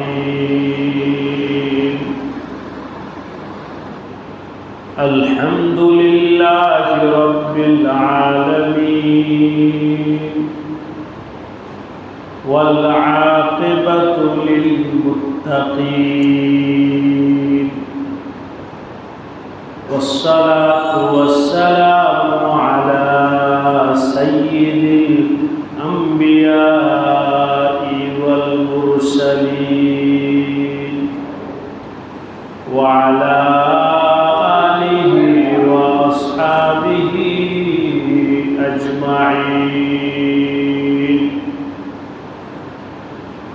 الرحيم الحمد لله رب العالمين والعاقبة للمتقين والصلاة والسلام على سيد الأنبياء والمرسلين وعلى آله وأصحابه أجمعين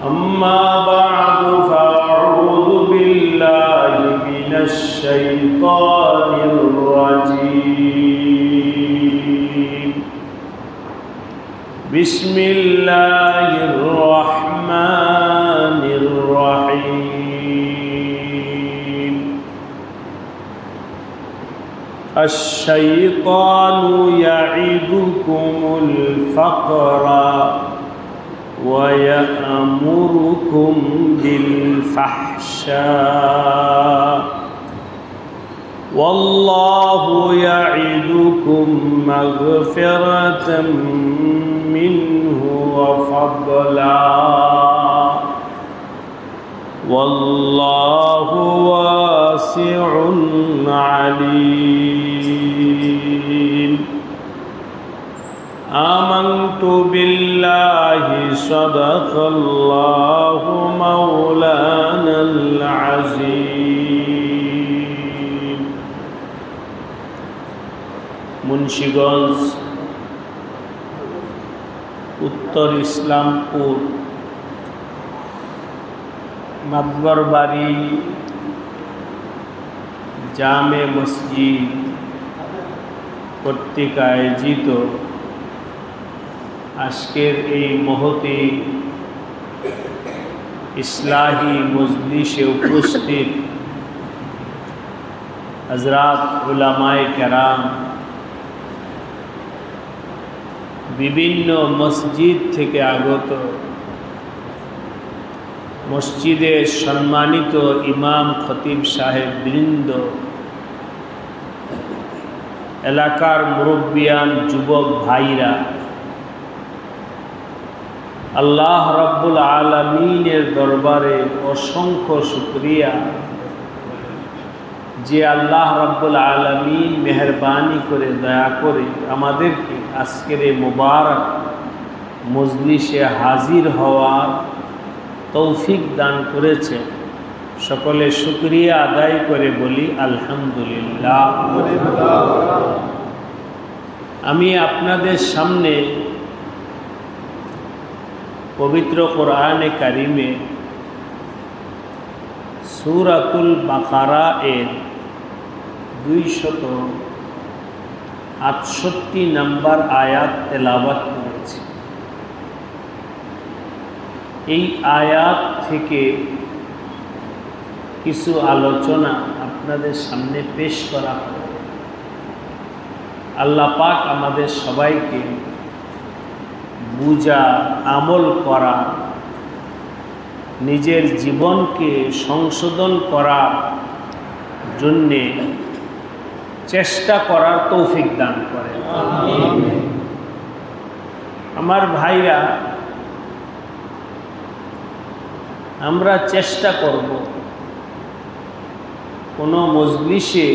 أما بعد فأعوذ بالله من الشيطان الرجيم بسم الله الرحمن الرحيم الشيطان يعدكم الفقر ويأمركم بالفحشاء والله يعدكم مغفرة منه وفضلا والله واسع عليم آمنت بالله صدق الله مولانا العظيم মুন্সিগঞ্জ উত্তর ইসলামপুর মাতবর বাড়ি জামে মসজিদ কর্তৃক আয়োজিত আজকের এই মহতি ইসলাহি মজলিসে উপস্থিত হযরত উলামায়ে কেরাম, বিভিন্ন মসজিদ থেকে আগত মসজিদের সম্মানিত ইমাম খতিব সাহেব বৃন্দ, এলাকার মুরব্বিয়ান যুবক ভাইরা, আল্লাহ রাব্বুল আলামিনের দরবারে অসংখ্য শুকরিয়া যে আল্লাহ রাব্বুল আলামিন মেহেরবানি করে দয়া করে আমাদেরকে আজকের এই মুবারক মজলিসে হাজির হওয়ার তৌফিক দান করেছে। সকলে শুকরিয়া আদায় করে বলি আলহামদুলিল্লাহ। আমি আপনাদের সামনে পবিত্র কোরআনে কারিমে সূরাতুল বাকারা এর 268 নম্বর আয়াত তেলাওয়াত করেছি। এই আয়াত থেকে কিছু আলোচনা আপনাদের সামনে পেশ করা হবে। আল্লাহ পাক আমাদের সবাইকে বুঝা, আমল করা, নিজের জীবনকে সংশোধন করার জন্যে চেষ্টা করার তৌফিক দান করে। আমার ভাইরা, আমরা চেষ্টা করব কোনো মজলিসে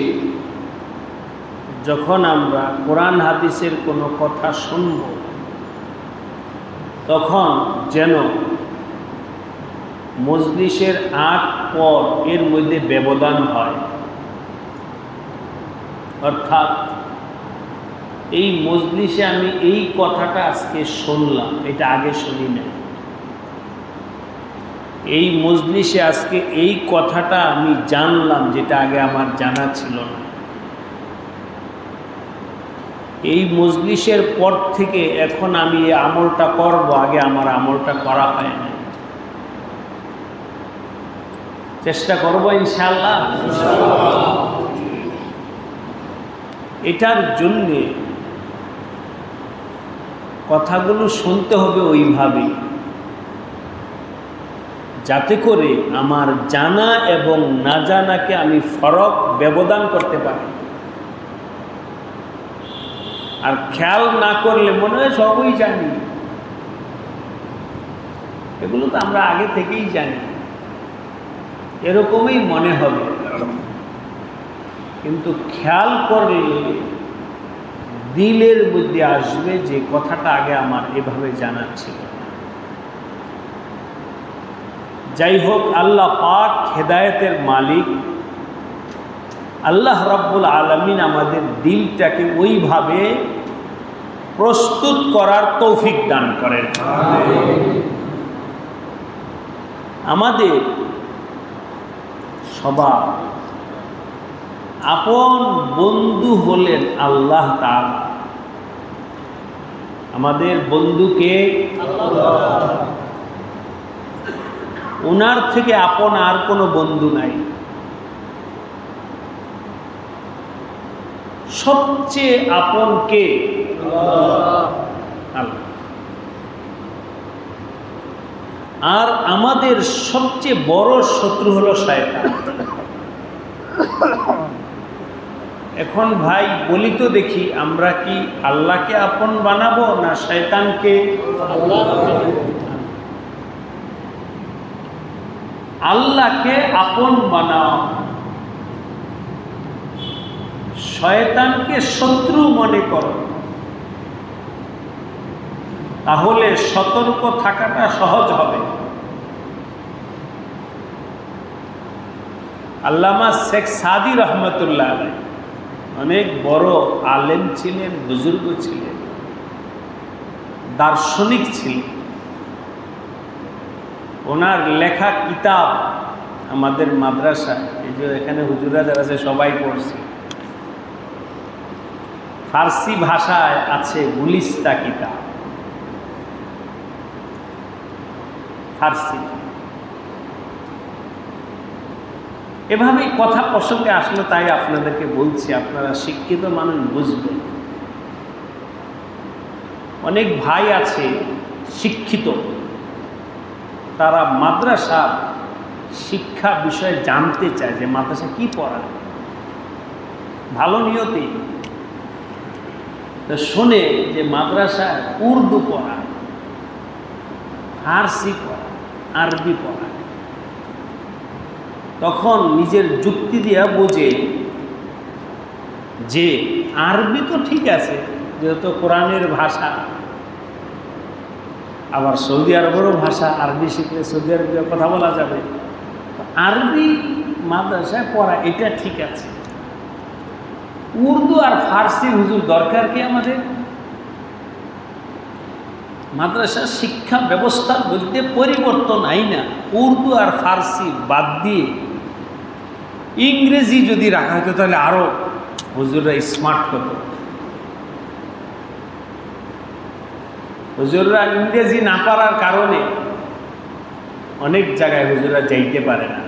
যখন আমরা কোরআন হাদিসের কোনো কথা শুনব, তখন যেন মজলিসের আগ পর এর মধ্যে ব্যবধান হয়। অর্থাৎ এই মজলিসে আমি এই কথাটা আজকে শুনলাম, এটা আগে শুনি নাই। এই মজলিসে আজকে এই কথাটা আমি জানলাম, যেটা আগে আমার জানা ছিল না। এই মজলিসের পর থেকে এখন আমি এই আমলটা করব, আগে আমার আমলটা করা হয় না। চেষ্টা করব ইনশাআল্লাহ। এটার জন্যে কথাগুলো শুনতে হবে ওইভাবে যাতে করে আমার জানা এবং না জানাকে আমি ফরক ব্যবধান করতে পারি। আর খেয়াল না করলে মনে হয় সবই জানি, এগুলো তো আমরা আগে থেকেই জানি, এরকমই মনে হবে। কিন্তু খেয়াল করলে দিলের মধ্যে আসবে যে কথাটা আগে আমার এভাবে জানা ছিল। যাই হোক, আল্লাহ পাক হেদায়েতের মালিক, আল্লাহ রাব্বুল আলামিন আমাদের দিলটাকে ওইভাবে প্রস্তুত করার তৌফিক দান করেন। আমাদের সবার আপন বন্ধু হলেন আল্লাহ তাআলা। আমাদের বন্ধুকে ওনার থেকে আপন আর কোনো বন্ধু নাই। সবচেয়ে আপন কে? আল্লাহ। আর আমাদের সবচেয়ে বড় শত্রু হলো শয়তান। এখন ভাই বলি তো দেখি, আমরা কি আল্লাহকে আপন বানাবো না শয়তানকে? আল্লাহকে আপন বানাও, শয়তানকে শত্রু মনে করো, তাহলে সতর্ক থাকাটা সহজ হবে। আল্লামা শেখ সাদি রহমতুল্লাহ আলাইহি অনেক বড় আলেম ছিলেন, বুজুর্গ ছিলেন, দার্শনিক ছিলেন। ওনার লেখা কিতাব আমাদের মাদ্রাসায়, এই যে এখানে হুজুরা যারা আছে সবাই পড়ছে, ফার্সি ভাষায় আছে গুলিস্তা কিতাব, ফার্সি। এভাবেই কথা প্রসঙ্গে আসলে তাই আপনাদেরকে বলছি, আপনারা শিক্ষিত মানুষ বুঝবেন। অনেক ভাই আছে শিক্ষিত, তারা মাদ্রাসার শিক্ষা বিষয়ে জানতে চায় যে মাদ্রাসা কি পড়ায়, ভালো নিয়তে তো শোনে যে মাদ্রাসায় উর্দু পড়ায়, ফার্সি পড়ায়, আরবি পড়ায়। তখন নিজের যুক্তি দিয়া বোঝে যে আরবি তো ঠিক আছে, যেহেতু কোরআনের ভাষা, আবার সৌদি আরবেরও ভাষা, আরবি শিখলে সৌদি আরবিতে কথা বলা যাবে, আরবি মাদ্রাসায় পড়া এটা ঠিক আছে। উর্দু আর ফার্সি হুজুর দরকার কি আমাদের? মাদ্রাসার শিক্ষা ব্যবস্থার মধ্যে পরিবর্তন আই না, উর্দু আর ফার্সি বাদ দিয়ে ইংরেজি যদি রাখা হতো তাহলে আরো হুজুররা স্মার্ট হতো। হুজুররা ইংরেজি না পারার কারণে অনেক জায়গায় হুজুররা যাইতে পারে না,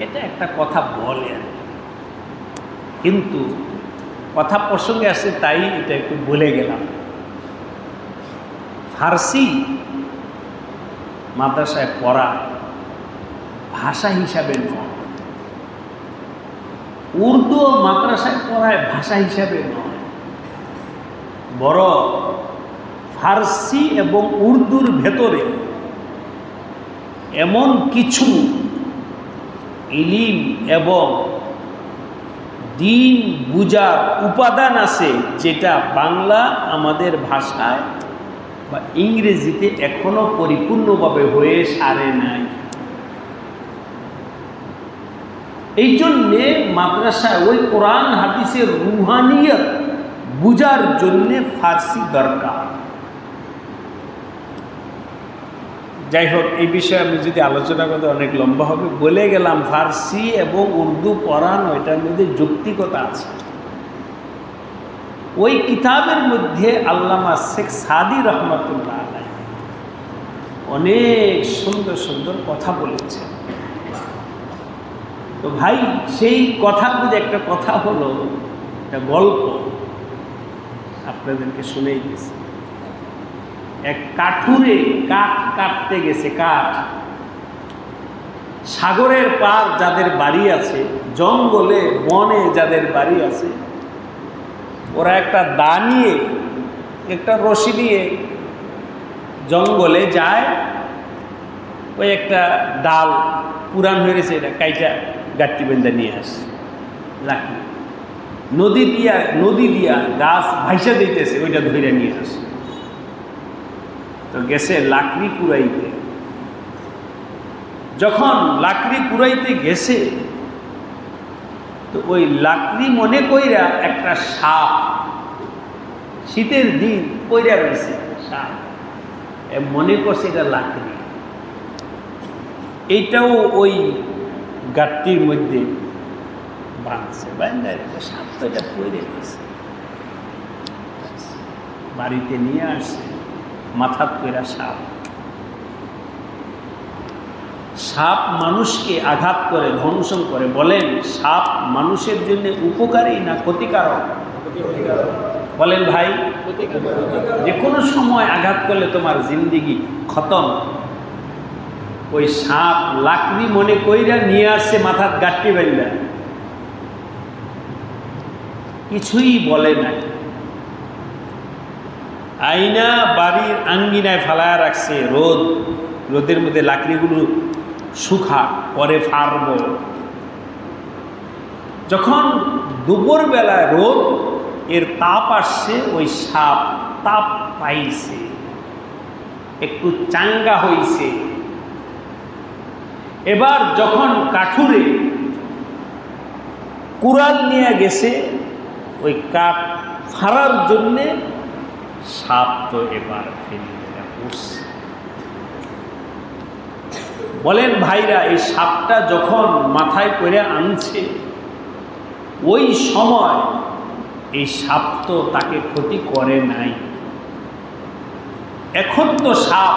এটা একটা কথা বলে আর কি। কিন্তু কথা প্রসঙ্গে আসে তাই এটা একটু বলে গেলাম। ফার্সি মাদ্রাসায় পড়া ভাষা হিসাবে নয়, উর্দু মাদ্রাসায় পড়ায় ভাষা হিসাবে নয়, বরং ফার্সি এবং উর্দুর ভেতরে এমন কিছু ইলিম এবং দিন বুঝার উপাদান আছে যেটা বাংলা আমাদের ভাষায় বা ইংরেজিতে এখনো পরিপূর্ণভাবে হয়ে সারে নাই। এই জন্যে মাদ্রাসায় ওই কোরআন হাদিসের রুহানিয়ত বুঝার জন্যে ফার্সি দরকার। যাই হোক, এই বিষয়ে আমি যদি আলোচনা করতে অনেক লম্বা হবে, বলে গেলাম ফার্সি এবং উর্দু পড়ানো এটার মধ্যে যৌক্তিকতা আছে। ওই কিতাবের মধ্যে আল্লামা শেখ সাদি রহমতুল্লাহ আলাইহি অনেক সুন্দর সুন্দর কথা বলেছেন। তো ভাই, সেই কথার মধ্যে একটা কথা হলো, একটা গল্প আপনাদেরকে শুনেই গেছি। এক কাঠুরে কাঠ কাটতে গেছে। কাঠ, সাগরের পার যাদের বাড়ি আছে, জঙ্গলে বনে যাদের বাড়ি আছে, ওরা একটা দা নিয়ে, একটা রশি নিয়ে জঙ্গলে যায়। ওই একটা ডাল পুরান হয়ে গেছে, এটা কাইটা গাঠটি বেঁধে নিয়ে আসে। লাকড়ি নদী দিয়া গাছ ভাইসা দিতেছে, ওইটা ধরে নিয়ে আসে। তো গেছে লাকড়ি কুড়াইতে। যখন লাকড়ি কুড়াইতে গেছে, তো ওই লাকড়ি মনে কইরা একটা সাপ, শীতের দিন কইরা রয়েছে সাপ, মনে করছে এটা লাকড়ি। এইটাও ওই গাঠটির মধ্যে বাঁধছে, সাপ তো এটা পড়ে গেছে। বাড়িতে নিয়ে আসছে, মাথার কইরা সাপ। সাপ মানুষকে আঘাত করে, ধ্বংসন করে। বলেন, সাপ মানুষের জন্য উপকারী না ক্ষতিকারক? বলেন ভাই, যে কোনো সময় আঘাত করলে তোমার জিন্দিগি খতম। ওই সাপ লাকড়ি মনে কইরা নিয়ে আসছে, মাথার গাঠটি বেঁধে, কিছুই বলে নাই। আইনা বাড়ির আঙ্গিনায় ফালায়া রাখছে, রোদের মধ্যে লাকড়িগুলো শুখা, পরে ফারব। যখন দুপুরবেলায় রোদ এর তাপ আসছে, ওই সাপ তাপ পাইছে, একটু চাঙ্গা হইছে। এবার যখন কাঠুরে কুড়াল নিয়ে গেছে ওই কাঠ ফাড়ার জন্যে, সাপ তো এবার ফেলে পড়ছে। বলেন ভাইরা, এই সাপটা যখন মাথায় করে আনছে, ওই সময় এই সাপ তো তাকে ক্ষতি করে নাই। এখন তো সাপ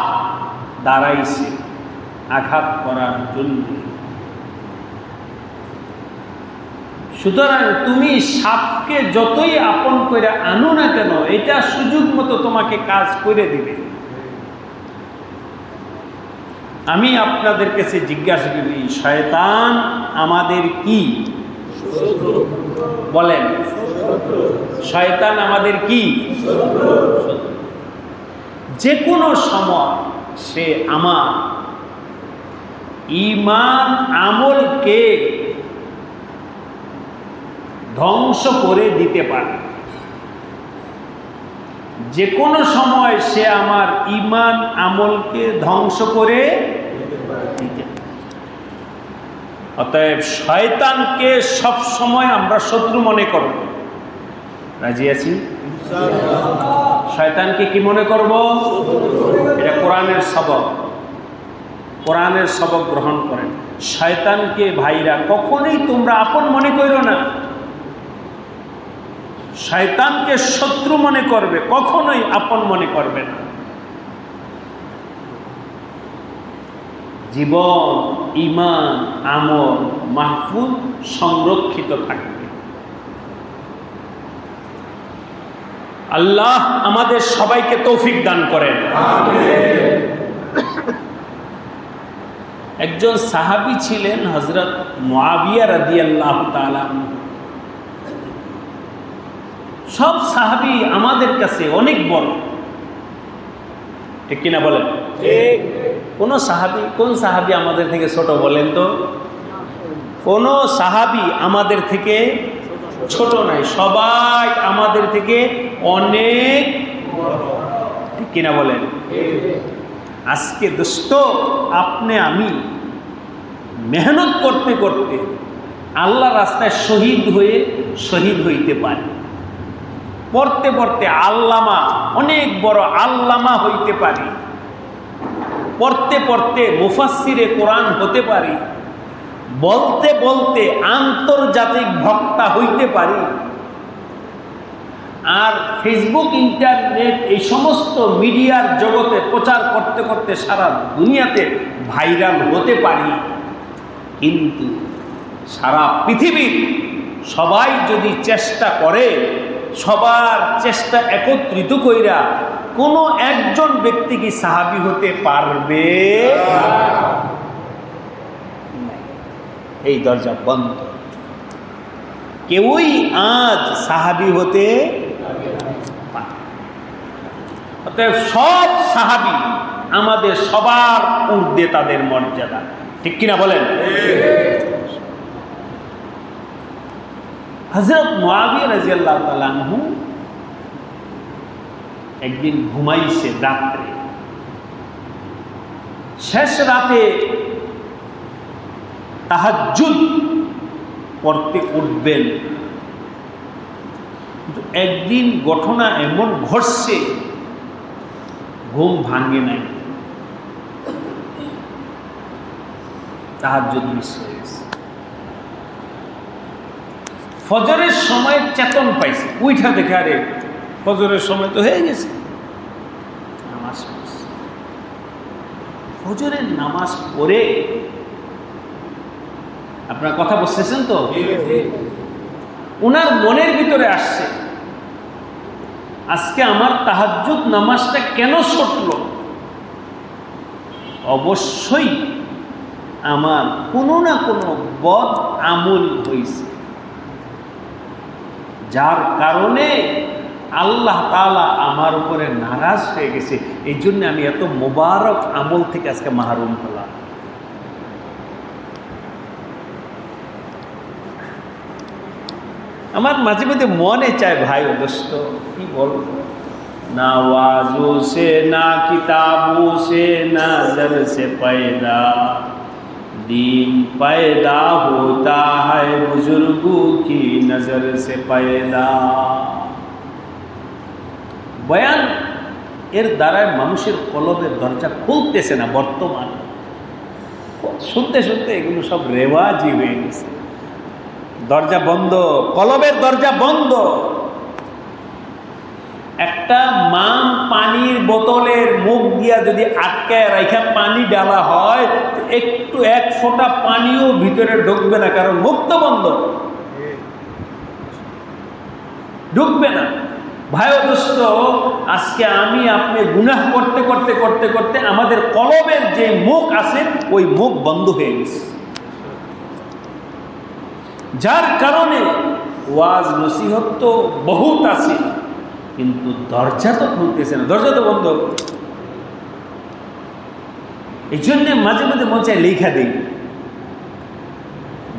দাঁড়াইছে আঘাত করার জন্য। সুতরাং তুমি সাপকে যতই আপন করে আনো না কেন, এটা সুযোগ মতো তোমাকে কাজ করে দিবে। আমি আপনাদের কাছে জিজ্ঞাসা করি, শয়তান আমাদের কি? বলেন, শয়তান আমাদের কি? যে কোনো সময় সে আমার ঈমান আমলকে ধ্বংস করে দিতে পারে। যে কোনো সময় সে আমার ঈমান আমলকে ধ্বংস করে দিতে পারে। অতএব শয়তানকে সব সময় আমরা শত্রু মনে করব। রাজি আছি? শয়তানকে কি মনে করব? এটা কোরআনের সবক। কোরআনের সবক গ্রহণ করেন। শয়তানকে ভাইরা কখনোই তোমরা আপন মনে করো না। শয়তানকে শত্রু মনে করবে, কখনোই আপন মনে করবে না। জীবন, ঈমান, আমল মাহফুজ, সংরক্ষিত থাকবে। আল্লাহ আমাদের সবাইকে তৌফিক দান করেন। একজন সাহাবী ছিলেন হযরত মুআবিয়া রাদিয়াল্লাহু তাআলা। সব সাহাবী আমাদের কাছে অনেক বড়, ঠিক কিনা বলেন? ঠিক। কোন সাহাবী আমাদের থেকে ছোট বলেন তো? কোন সাহাবী আমাদের থেকে ছোট নাই, সবাই আমাদের থেকে অনেক বড়, ঠিক কিনা বলেন? আজকে দোস্ত, আপনি আমি মেহনত করতে করতে আল্লাহ রাস্তায় শহীদ হইতে পারি। পড়তে পড়তে আল্লামা, অনেক বড় আল্লামা হইতে পারি। পড়তে পড়তে মুফাসসিরে কোরআন হতে পারি। বলতে বলতে আন্তর্জাতিক বক্তা হইতে পারি। আর ফেসবুক, ইন্টারনেট, এই সমস্ত মিডিয়ার জগতে প্রচার করতে করতে সারা দুনিয়াতে ভাইরাল হতে পারি। কিন্তু সারা পৃথিবীর সবাই যদি চেষ্টা করে, সবার চেষ্টা একত্রিত কইরা কোনো একজন ব্যক্তি কি সাহাবী হতে পারবে? এই দরজা বন্ধ। কেউই আজ সাহাবী হতে পারে। অতএব সব সাহাবী আমাদের সবার ঊর্ধ্বে তাদের মর্যাদা, ঠিক কিনা বলেন? হযরত মুআবিয়া রাদিয়াল্লাহু তাআলা আনহু একদিন ঘুমাইছে রাত্রে, শেষ রাতে তাহাজ্জুদ পড়তে উঠবেন, কিন্তু একদিন ঘটনা এমন ঘটছে ঘুম ভাঙে নাই, তাহাজ্জুদ মিস হয়ে গেছে। ফজরের সময় চেতন পাইছে, উইঠা দেখে আরে ফজরের সময় তো হয়ে গেছে, নামাজ পড়ছে। ফজরের নামাজ পড়ে, আপনার কথা বুঝতেছেন তো, ওনার মনের ভিতরে আসছে আজকে আমার তাহাজ্জুদ নামাজটা কেন ছুটল? অবশ্যই আমার কোনো না কোনো বদ আমল হয়েছে, যার কারণে আল্লাহ তাআলা আমার উপরে নারাজ হয়ে গেছে। এই জন্য আমি এত মোবারক আমল থেকে আজকে মাহরুম হলাম। আমার মাঝে মাঝে মনে চায় ভাই ও দোস্ত, কি বলবো, না ওয়াজো সে না কিতাবো সে না নজর সে पैदा दीन पैदा होता है बुजुर्गों की नजर से पैदा। বয়ান এর দ্বারায় মানুষের কলবের দরজা খুলতেছে না। বর্তমান শুনতে শুনতে এগুলো সব রেওয়াজই হয়ে গেছে। দরজা বন্ধ, কলবের দরজা বন্ধ। একটা মান পানির বোতলের মুখ দিয়া যদি আটকায় রাখা পানি ডালা হয়, একটু এক ফোঁটা পানিও ভিতরে ঢুকবে না, কারণ মুখ তো বন্ধ, ঢুকবে না। ভাই দোস্ত, আজকে আমি আপনি গুনাহ করতে করতে করতে করতে আমাদের কলবের যে মুখ আছে ওই মুখ বন্ধ হয়ে গেছে, যার কারণে ওয়াজ নসিহত তো বহুত আছে, কিন্তু দরজা তো খুলতেছে না, দরজা তো বন্ধ। এই জন্য মাঝে মাঝে মন চায় লেখা দেই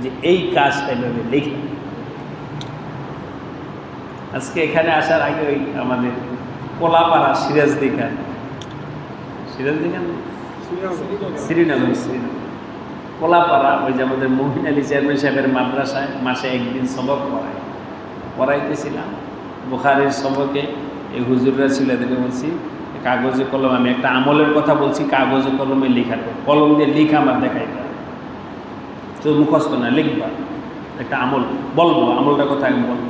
যে এই কাজটা এভাবে লেখা। আজকে এখানে আসার আগে ওই আমাদের কোলাপাড়া সিরাজদিখান শ্রীনগর কোলাপাড়া, ওই যে আমাদের মহিন আলী চেয়ারম্যান সাহেবের মাদ্রাসায় মাসে একদিন সবক পড়াইতেছিলাম। বুখারীর সবকে এই হুজুররা ছিল, এদেরকে বলছি কাগজে কলম, আমি একটা আমলের কথা বলছি, কাগজে কলমে লেখা, কলম দিয়ে লিখা আমার দেখাইতে হবে, তো মুখস্থ না, লিখবা একটা আমল বলবো, আমলটার কথা আমি বলবো,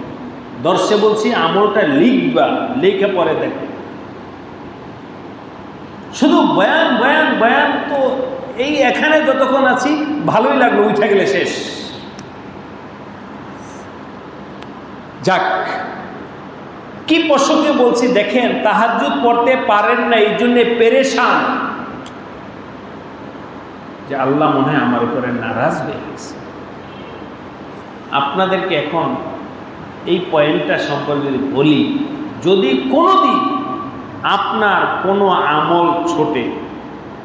দর্শে বলছি আমলটা লিখবা, লিখে পরে দেখবে। শুধু বয়ান বয়ান বয়ান, তো এই এখানে যতক্ষণ আছি ভালোই লাগলো, উঠে গেলে শেষ। যাক, কি প্রসঙ্গে বলছি দেখেন, তাহাজ্জুদ পড়তে পারেন না, এই জন্যে পেরেশান যে আল্লাহ মনে হয় আমার উপরে নারাজ হয়ে গেছে। আপনাদেরকে এখন এই পয়েন্টটা সম্পর্কে বলি, যদি কোনোদিন আপনার কোনো আমল ছোটে,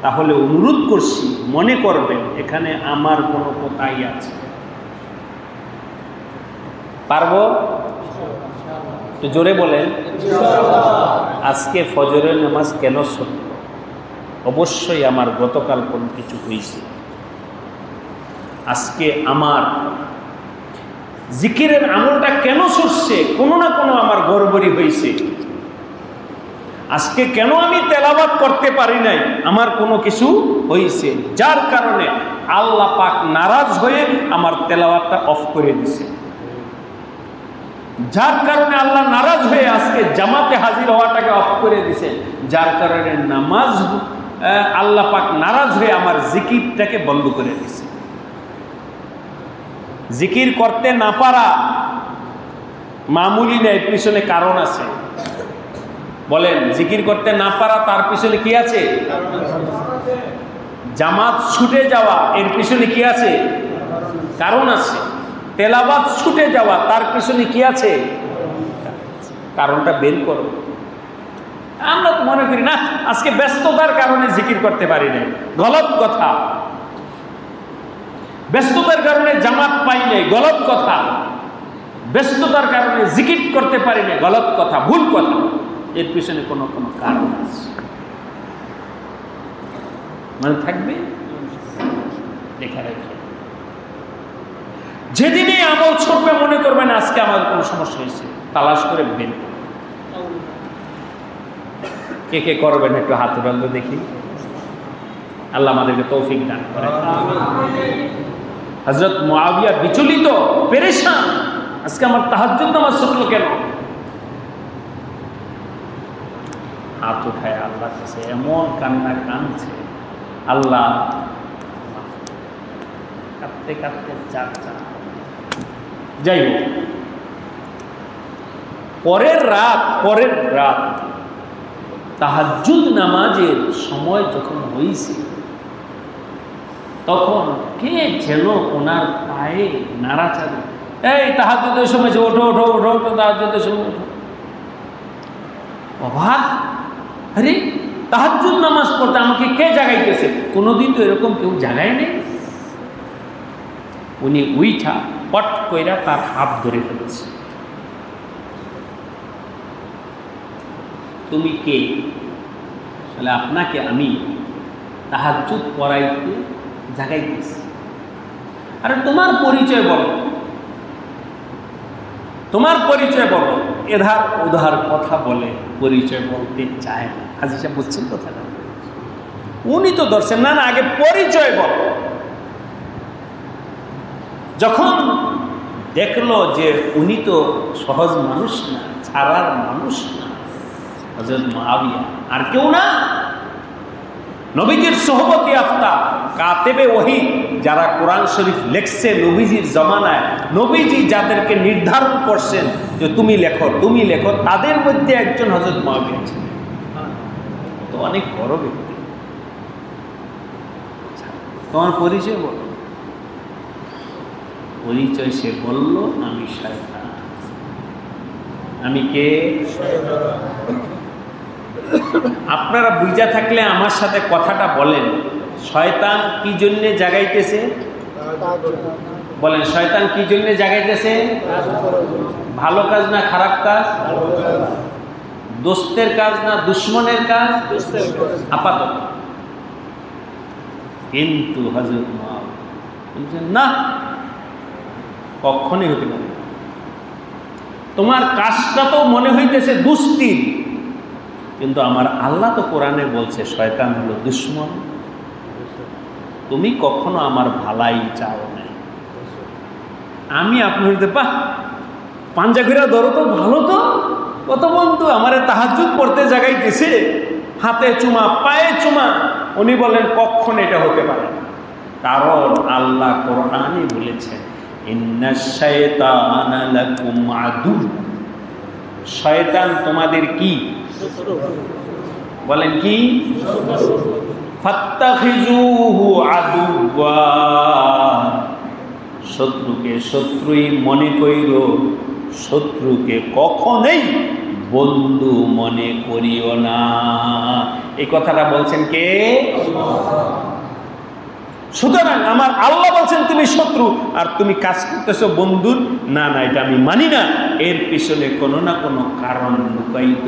তাহলে অনুরোধ করছি মনে করবেন এখানে আমার কোনো কোথায় আছে। পারবো তো জোরে বলেন। আজকে ফজরের নামাজ কেন ছুটল? অবশ্যই আমার গতকাল কোনো কিছু হয়েছে। আজকে আমার জিকিরের আমলটা কেন ছুটছে? কোনো না কোনো আমার গড়বড়ি হয়েছে। আজকে কেন আমি তেলাওয়াত করতে পারি নাই? আমার কোনো কিছু হয়েছে, যার কারণে আল্লাহ পাক নারাজ হয়ে আমার তেলাওয়াতটা অফ করে দিছে। যার কারণে আল্লাহ নারাজ হয়ে আজকে জামাতে হাজির হওয়াটাকে অফ করে দিছে, যার কারণে নামাজ আল্লাহ পাক নারাজ হয়ে আমার জিকিরটাকে বন্ধ করে দিছে। জিকির করতে না পারা মামুলি নেই, পিছনে কারণ আছে। বলেন, জিকির করতে না পারা তার পিছনে কি আছে? জামাত ছুটে যাওয়া এর পিছনে কি আছে? কারণ আছে। তেলাওয়াত ছুটে যাওয়া তার পিছনে কি আছে? কারণটা বের করো। আমরা তো মনে করি না আজকে ব্যস্ততার কারণে জিকির করতে পারি না, গলত কথা। ব্যস্ততার কারণে জামাত পাই নাই, গলত কথা। ব্যস্ততার কারণে জিকির করতে পারি না, গলত কথা, ভুল কথা। এর পিছনে কোনো কোনো কারণ আছে, মানে থাকবে লেখা রেখে। যেদিনে আমল ছড়বে মনে করবেন আজকে আমার কোনো সমস্যা হয়েছে, তালাশ করে বের করবেন। কে কে করবেন একটু হাত উঠান তো দেখি। আল্লাহ আমাদেরকে তৌফিক দান করেন। হযরত মুআবিয়া বিচলিত, পেরেশান, আজকে আমার তাহাজ্জুদ নামাজ ছুটলো কেন? হাত উঠায় আল্লাহর কাছে এমন কান্না কাঁদছে, আল্লাহ কাঁদতে কাঁদতে যাচ্ছে। যাই হোক, পরের রাত তাহাজ্জুদ নামাজের সময় যখন হয়েছে, তখন কে যেন ওনার পায়ে নাড়াচাড়া, এই তাহাজ্জুদের সময় ওঠো ওঠো ওঠো ওঠো, তাহাজ্জুদের সময় ওঠো। অবাক, আরে তাহাজ্জুদ নামাজ পড়তে আমাকে কে জাগাইতেছে? কোনোদিন তো এরকম কেউ জাগায় নেই। উনি উইঠা পট কইরা তার হাত ধরে ফেলেছে। তুমি কে? তাহলে আপনাকে আমি তাহাজ্জুদ পড়াইতে জাগাইতেছি। আরে তোমার পরিচয় বলো, তোমার পরিচয় বলো। এধার ওধার কথা বলে পরিচয় বলতে চায় না। হাজী সাহেব বুঝছেন কথাটা? উনি তো ধরছেন না, না আগে পরিচয় বলো। যখন দেখলো যে উনি তো সহজ মানুষ না, ছাড়ার মানুষ না, হযরত মুআবিয়া আর কেউ না, নবীজির সোহবতে আফতা কাতেবে ওহী, যারা কোরআন শরীফ লেখছে নবীজির জমানায়, নবীজি যাদেরকে নির্ধারণ করছেন যে তুমি লেখো তুমি লেখো, তাদের মধ্যে একজন হযরত মুআবিয়া ছিলেন। তো অনেক বড় ব্যক্তি। তোমার পরিচয় বলো। পরিচয় সে বলল, আমি শয়তান। আমি কে? আপনারা বুঝা থাকলে আমার সাথে কথাটা বলেন, শয়তান কি জন্য জাগাইতেছে? বলেন, শয়তান কি জন্য জাগাইতেছে? ভালো কাজ না খারাপ কাজ? দোস্তের কাজ না দুশ্মনের কাজ? আপাতত। কিন্তু হযরত মুআবিয়া না, কখনই হতে পারে। তোমার কাজটা তো মনে হইতেছে দুস্তির, কিন্তু আমার আল্লাহ তো কোরআনে বলছে শয়তান হলো দুশ্মন। তুমি কখনো আমার ভালাই চাও না। আমি আপনার বাহ পাঞ্জা ঘিরা ধরো তো, ভালো তো, কত বন্ধু আমারে তাহাজ্জুদ পড়তে জাগাইতেছে, হাতে চুমা পায়ে চুমা। উনি বলেন কখনো এটা হতে পারে না, কারণ আল্লাহ কোরআনে বলেছেন ইন্নাশ শায়তানা লাকুম আদু, শয়তান তোমাদের কি? বলেন কি? ফাত্তাখিজুহু আদুওয়া, শত্রুকে শত্রুই মনে কইরো, শত্রুকে কখনোই বন্ধু মনে করিও না। এই কথাটা বলছেন কে? সুতরাং আমার আল্লাহ বলছেন তুমি শত্রু, আর তুমি কাজ করতেছো বন্ধুর। না না, এটা আমি মানি না। এর পিছনে কোনো না কোনো কারণ লুকায়িত।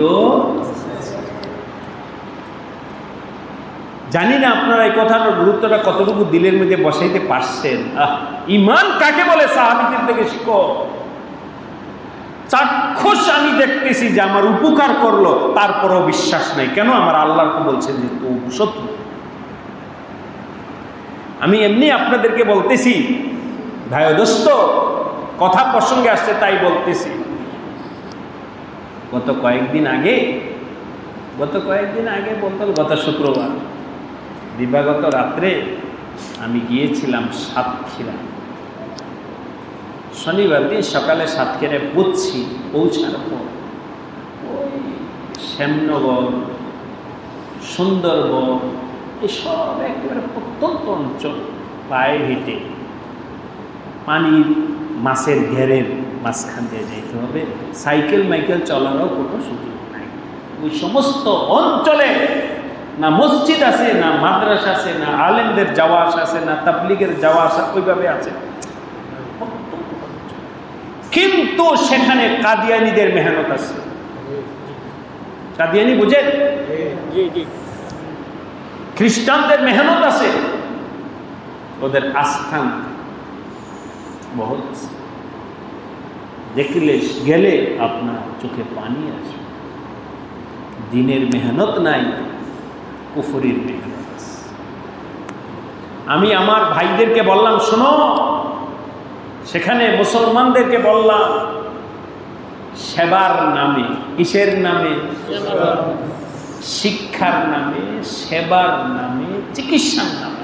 জানি না আপনারা এই কথার গুরুত্বটা কতটুকু দিলের মধ্যে বসাইতে পারছেন। ঈমান কাকে বলে সাহাবীদের থেকে শিখো। চাক্ষুষ আমি দেখতেছি যে আমার উপকার করলো, তারপরও বিশ্বাস নাই। কেন? আমার আল্লাহকে বলছেন যে তুই শত্রু। আমি এমনি আপনাদেরকে বলতেছি, ভাই দোস্ত, কথা প্রসঙ্গে আসছে তাই বলতেছি। গত কয়েকদিন আগে বলতে গত শুক্রবার দিবাগত রাত্রে আমি গিয়েছিলাম সাতক্ষীরা। শনিবার দিন সকালে সাতক্ষীরায় পৌঁছার পর ওই শ্যামনগর, সুন্দরবন, এসব একেবারে প্রত্যন্ত অঞ্চল, পায়ে হেঁটে পানির মাছের ঘেরের মাঝখান দিয়ে যেতে হবে, সাইকেল মাইকেল চলারও কোনো সুযোগ নাই। ওই সমস্ত অঞ্চলে না মসজিদ আছে, না মাদ্রাসা আছে, না আলেমদের যাওয়া আসা আছে, না তাবলিগের যাওয়া আসা ওইভাবে আছে, কিন্তু সেখানে কাদিয়ানীদের মেহনত আছে। কাদিয়ানী বুঝেন? খ্রিস্টানদের মেহনত আছে, ওদের আস্থান বহুত আছে। দেখলে গেলে আপনার চোখে পানি আসে। দিনের মেহনত নাই, কুফরির মেহনত আছে। আমি আমার ভাইদেরকে বললাম, শোনো, সেখানে মুসলমানদেরকে বললাম, সেবার নামে, কিসের নামে? শিক্ষার নামে, সেবার নামে, চিকিৎসার নামে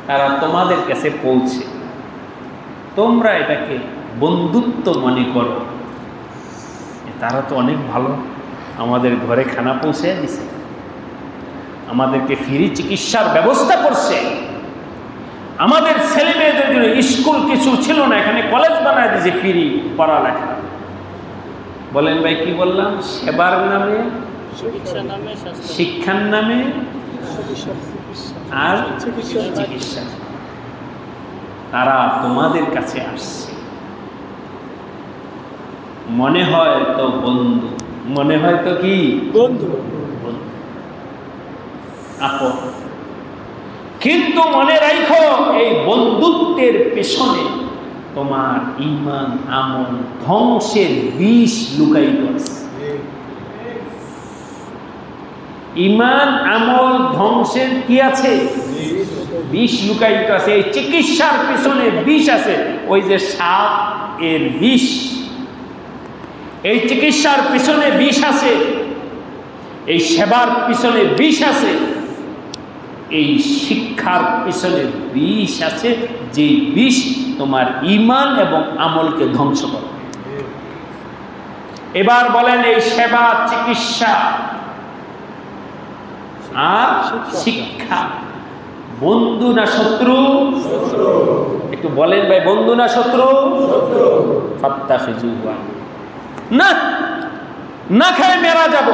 তারা তোমাদের কাছে পৌঁছে, তোমরা এটাকে বন্ধুত্ব মনে করো। তারা তো অনেক ভালো, আমাদের ঘরে খানা পৌঁছে দিছে, আমাদেরকে ফ্রি চিকিৎসার ব্যবস্থা করছে, আমাদের ছেলে মেয়েদের জন্য স্কুল কিছু ছিল না, এখানে কলেজ বানায় দিয়েছে, ফ্রি পড়ালেখা। বলেন ভাই কি বললাম? সেবার নামে, শিক্ষার নামে আর চিকিৎসা। তারা তোমাদের কাছে আসছে, মনে হয় তো বন্ধু, মনে হয় তো কি বন্ধু, আপন। কিন্তু মনে রাখো, এই বন্ধুত্বের পেছনে তোমার ঈমান আমল ধ্বংসের বিষ লুকায়িত আছে। ঈমান আমল ধ্বংসের কি আছে? বিষ লুকায়িত আছে। এই চিকিৎসার পিছনে বিষ আছে, ওই যে সাপ এর বিষ। এই চিকিৎসার পিছনে বিষ আছে, এই সেবার পিছনে বিষ আছে, এই শিক্ষার পিছনে বিষ আছে, যে বিষ তোমার ঈমান এবং আমলকে ধ্বংস করে। এবার বলেন, এই সেবা, চিকিৎসা আর শিক্ষা বন্ধু না শত্রু? একটু বলেন ভাই, বন্ধু না শত্রু? না, না খেয়ে মেরা যাব,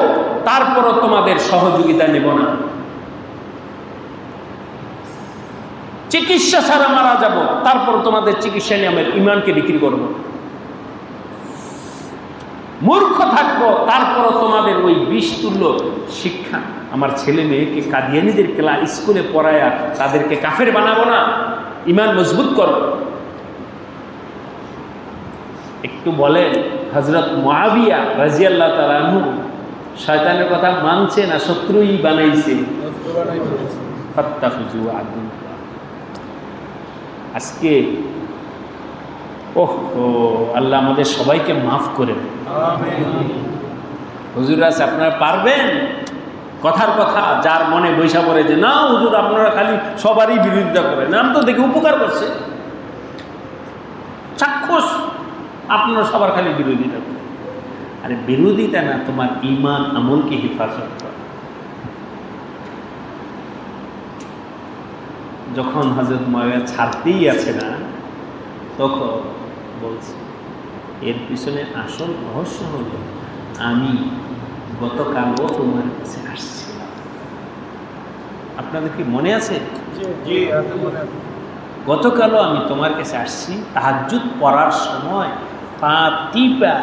তারপরও তোমাদের সহযোগিতা নেব না। চিকিৎসা ছাড়া মারা যাব, তারপর তোমাদের চিকিৎসা নিয়ে আমার ইমানকে বিক্রি করব। মূর্খ থাকবো, তারপরও তোমাদের ওই বিষ তুল্য শিক্ষা, আমার ছেলে মেয়েকে কাদিয়ানীদের স্কুলে পড়ায়া তাদেরকে কাফের বানাবো না, ইমান মজবুত করো। একটু বলেন, হযরত মুআবিয়া রাদিয়াল্লাহু তাআলা আনহু শয়তানের কথা মানছে না শত্রুই বানাইছে? ফাত্তাখুযু আদুন। আজকে আল্লাহ আমাদের সবাইকে মাফ করে দেন। হুজুর আছে, আপনারা পারবেন? কথার কথা যার মনে বৈশা পড়ে যে না হুজুর আপনারা খালি সবারই বিরোধিতা করেন, নাম তো দেখে উপকার করছে, চাক্ষুষ আপনারা সবার খালি বিরোধিতা করেন। আরে বিরোধিতা না, তোমার ঈমান আমলকে হেফাজত করে। যখন হযরত মুআবিয়া ছাড়তেই আছে না, তখন বলছে এর পিছনে আসল রহস্য হলো, আমি গতকালও তোমার কাছে আসছিলাম। আপনাদের কি মনে আছে? গতকালও আমি তোমার কাছে আসছি, তাহাজ্জুদ পড়ার সময় পা টিপা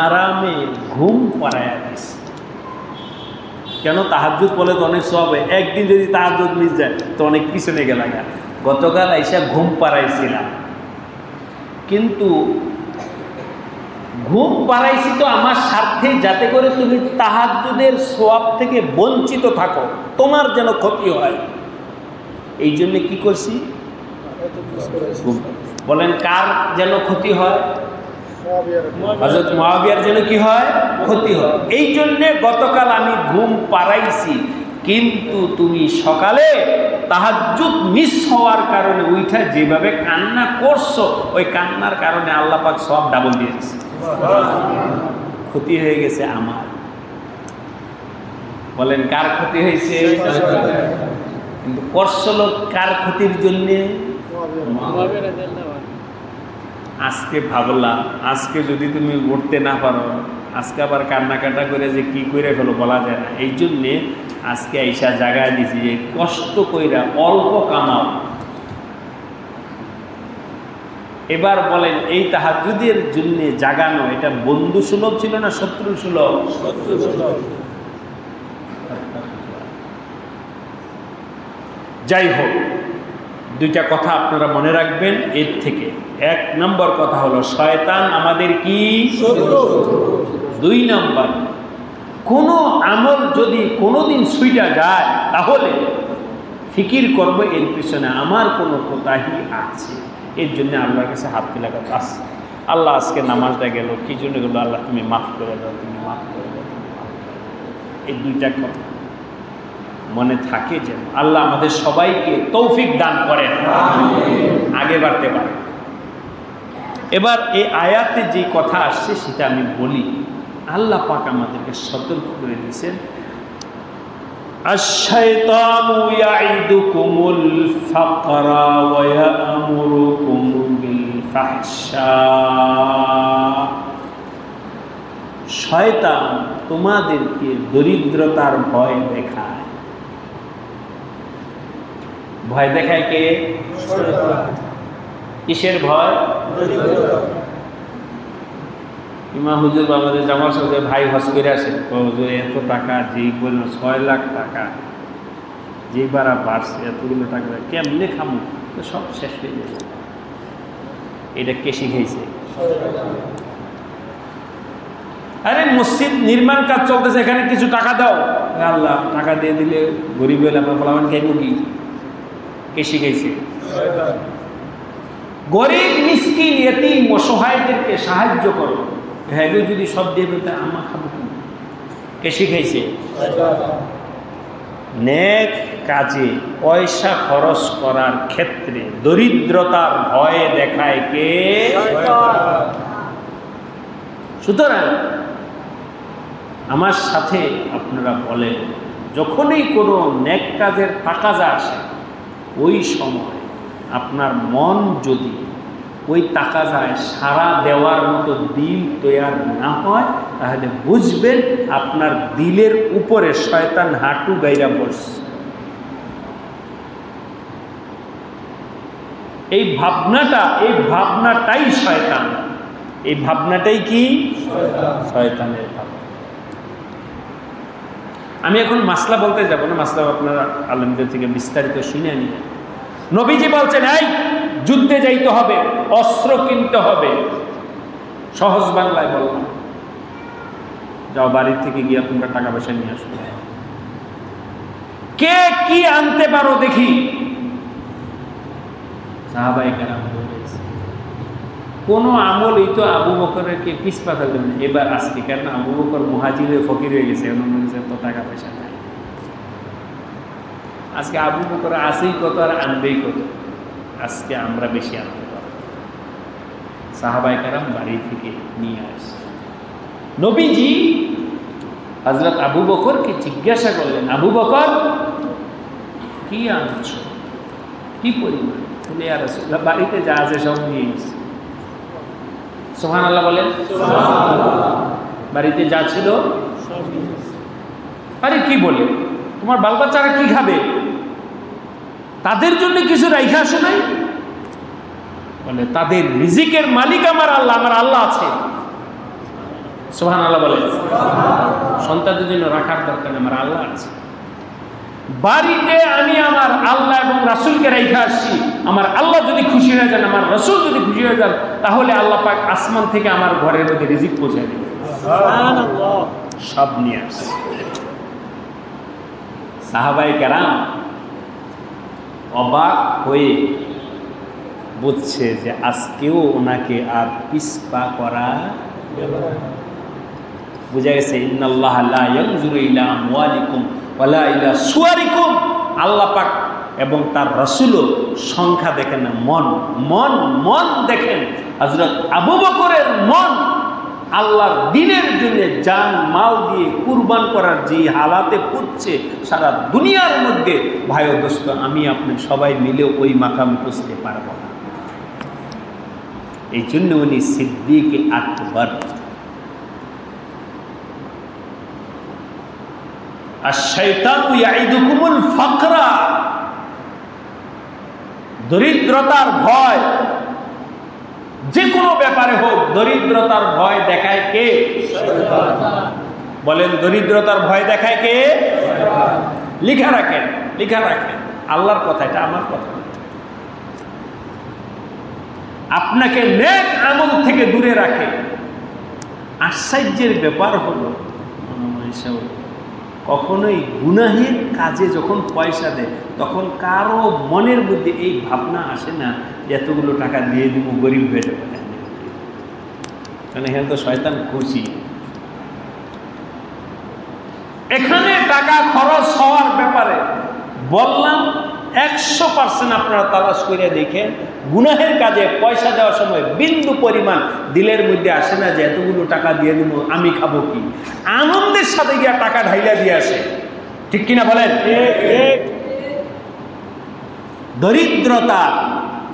আরামে ঘুম পাড়াইয়া দিছি। কেন? তাহাজ্জুদ পড়লে তো অনেক সওয়াব হয়, একদিন যদি তাহাজ্জুদ মিস যায় তো অনেক পিছনে গেলা। গতকাল আইসা ঘুম পাড়াইছিলাম, কিন্তু ঘুম পাড়াইছি তো আমার স্বার্থে, যাতে করে তুমি তাহাজ্জুদের সওয়াব থেকে বঞ্চিত থাকো, তোমার যেন ক্ষতি হয়। এই জন্য কি করছি? বলেন কার যেন ক্ষতি হয়? হযরত মুআবিয়ার যেন কি হয়? ক্ষতি হয়। এই জন্যে গতকাল আমি ঘুম পাড়াইছি, কিন্তু তুমি সকালে তাহাজ্জুদ মিস হওয়ার কারণে উঠা যেভাবে কান্না করছো, ওই কান্নার কারণে আল্লাহ পাক সওয়াব ডাবল দিয়েছে। ক্ষতি হয়ে গেছে আমার। বলেন কার ক্ষতি হয়েছে? কিন্তু করছিল কার ক্ষতির জন্যে? আজকে ভাবলাম আজকে যদি তুমি উঠতে না পারো, আজকে আবার কান্নাকাটা করে যে কি করে ফেলো বলা যায় না। এই জন্যে আজকে আইসা জায়গায় দিছি যে কষ্ট কইরা অল্প কামাও। এবার বলেন এই তাহাজ্জুদের জন্য জাগানো এটা বন্ধু সুলভ ছিল না শত্রু সুলভ? শত্রু সুলভ। যাই হোক, দুইটা কথা আপনারা মনে রাখবেন এর থেকে। এক নম্বর কথা হলো শয়তান আমাদের কি শত্রু। দুই নম্বর, কোনো আমল যদি কোনোদিন ছুইটা যায় তাহলে ফিকির করব এর পিছনে আমার কোনো কোতাহি আছে। এর জন্য আল্লাহর কাছে হাত মিলা কথা আছে। আল্লাহ আজকে নামাজটা গেল কি জন্য গেল? আল্লাহ তুমি মাফ করে দাও, তুমি মাফ করে দাও, তুমি মাফ করে দাও। এই দুইটা কথা মনে থাকে যেন। আল্লাহ আমাদের সবাইকে তৌফিক দান করেন, আগে বাড়তে পারে। এবার এই আয়াতে যে কথা আসছে সেটা আমি বলি। আল্লাহ পাক আমাদেরকে সতর্ক করে দিয়েছেন, আশ-শায়তানু ইয়াইদুকুমুল ফাকরা ওয়া ইয়া'মুরুকুম বিল ফাহশা। শয়তান তোমাদেরকে দরিদ্রতার ভয় দেখায়। ভয় দেখায় কে? কিসের ভয়? ইমাম হুজুর আমাদের জামাল সাহেব ভাই হজ করে আসেন, হুজুর এত টাকা যেই বলল 6 লাখ টাকা যেই বারা বাড়ছে, এতগুলো টাকা কেমনে খামো? তো সব শেষ হয়ে যাবে। এটা কে শিখাইছে? আরে মসজিদ নির্মাণ কাজ চলতেছে, এখানে কিছু টাকা দাও। আল্লাহ টাকা দিয়ে দিলে গরিব হলে আমরা বললাম খাইব কি? কে শিখাইছে? গরিব মিসকিন ইয়েতিম অসহায়দেরকে সাহায্য করো। হ্যাঁ যদি সব দিয়ে বলতে আমার খাবো কি? কে শিখাইছে? নেক কাজে পয়সা খরচ করার ক্ষেত্রে দরিদ্রতার ভয়ে দেখায় কে? সুতরাং আমার সাথে আপনারা বলেন, যখনই কোনো নেক কাজের তাকাজা আসে ওই সময় আপনার মন যদি ওই তাকাজায় সাড়া দেওয়ার মতো দিল তৈয়ার না হয়, তাহলে বুঝবেন আপনার দিলের উপরে শয়তান হাঁটু গাইরা বসছে। এই ভাবনাটাই শয়তান। এই ভাবনাটাই কি? শয়তানের ভাবনা। আমি এখন মাসলা বলতে যাব না, মাসলা আপনারা আলেমদের থেকে বিস্তারিত শুনে নিলেন। নবীজি বলছেন এই যুদ্ধে যাইতে হবে, অস্ত্র কিনতে হবে। সহজ বাংলায় বললাম, যাও বাড়ি থেকে গিয়ে তোমরা টাকা পয়সা নিয়ে আসো। কে কি আনতে পারো দেখি। সাহাবায়ে কেরাম কোন আমল এই তো আবু বকরকে পিছপা ফেলতে পারে। এবার আজকে কেন আবু বকর মুহাজির হয়ে ফকির হয়ে গেছে, তো টাকা পয়সা নাই। আজকে আবু বকর আসেই কত আর আনবেই কত। আজকে আমরা বেশি আনতে পারব। সাহাবায়ে কেরাম বাড়ি থেকে নিয়ে আসে। নবীজি হযরত আবু বকরকে জিজ্ঞাসা করলেন, আবু বকর কি আনছো, কি পরিমাণ? বলে ইয়া রাসূলুল্লাহ বাড়িতে যা আছে সব নিয়ে এসেছি। সুবহানাল্লাহ বলেন। বাড়িতে যা ছিল সব নিয়ে এসেছি। আরে কি বলে, তোমার বাল বাচ্চারা কি খাবে? তাদের জন্য কিছু রাইখা আসো নাই? বলে তাদের রিজিকের মালিক আমার আল্লাহ, আমার আল্লাহ আছে। সুবহানাল্লাহ বলেন। সন্তানদের জন্য রাখার দরকার নেই, আমার আল্লাহ আছে। বাড়িতে আমি আমার আল্লাহ এবং রাসূলকে রাইখা আসছি। আমার আল্লাহ যদি খুশি হয়ে যান, আমার রাসূল যদি খুশি হয়ে যান, তাহলে আল্লাহ পাক আসমান থেকে আমার ঘরের মধ্যে রিজিক পৌঁছায় দেবে। সুবহানাল্লাহ। সব নিয়ে আসছে। সাহাবায়ে কেরাম অবাক হয়ে বুঝছে যে আজকেও ওনাকে আর পিছপা করা বুঝা গেছে। ইন্নাল্লাহা লা ইয়ানজুরু ইলা আমওয়ালিকুম ওয়ালা ইলা সুওয়ারিকুম। আল্লাহ পাক এবং তার রাসূলও সংখ্যা দেখেন না, মন মন মন দেখেন। হযরত আবু বকরের মন আল্লাহর দ্বীনের জন্য জান মাল দিয়ে কুরবান করার যে হালাতে পড়ছে সারা দুনিয়ার মধ্যে, ভাই ও দোস্ত, আমি আপনি সবাই মিলে ওই মাকাম পৌঁছতে পারব না। এই জন্য উনি সিদ্দিক আকবর। আশ-শাইতানু ইয়াইদুকুমুল ফাকরা, দরিদ্রতার ভয়, যে কোনো ব্যাপারে হোক দরিদ্রতার ভয় দেখায় কে? বলেন, দরিদ্রতার ভয় দেখায় কে? লিখা রাখেন, লিখা রাখেন, আল্লাহর কথা, এটা আমার কথা। আপনাকে নেক আমল থেকে দূরে রাখে। আশ্চর্যের ব্যাপার হলো, কখনোই গুনাহের কাজে যখন পয়সা দেয় তখন কারো মনের মধ্যে এই ভাবনা আসে না এতগুলো টাকা দিয়ে দিব, গরিব হয়ে যাবে, কারণ এখানে তো শয়তান খুশি। এখানে টাকা খরচ হওয়ার ব্যাপারে বললাম 100% আপনারা তালাশ করে দেখেন, গুনাহের কাজে পয়সা দেওয়ার সময় বিন্দু পরিমাণ দিলের মধ্যে আসে না যে এতগুলো টাকা দিয়ে দিব, আমি খাবো কি। আনন্দের সাথে গিয়া টাকা ঢাইলা দিয়ে আসে, ঠিক কিনা বলেন? দরিদ্রতা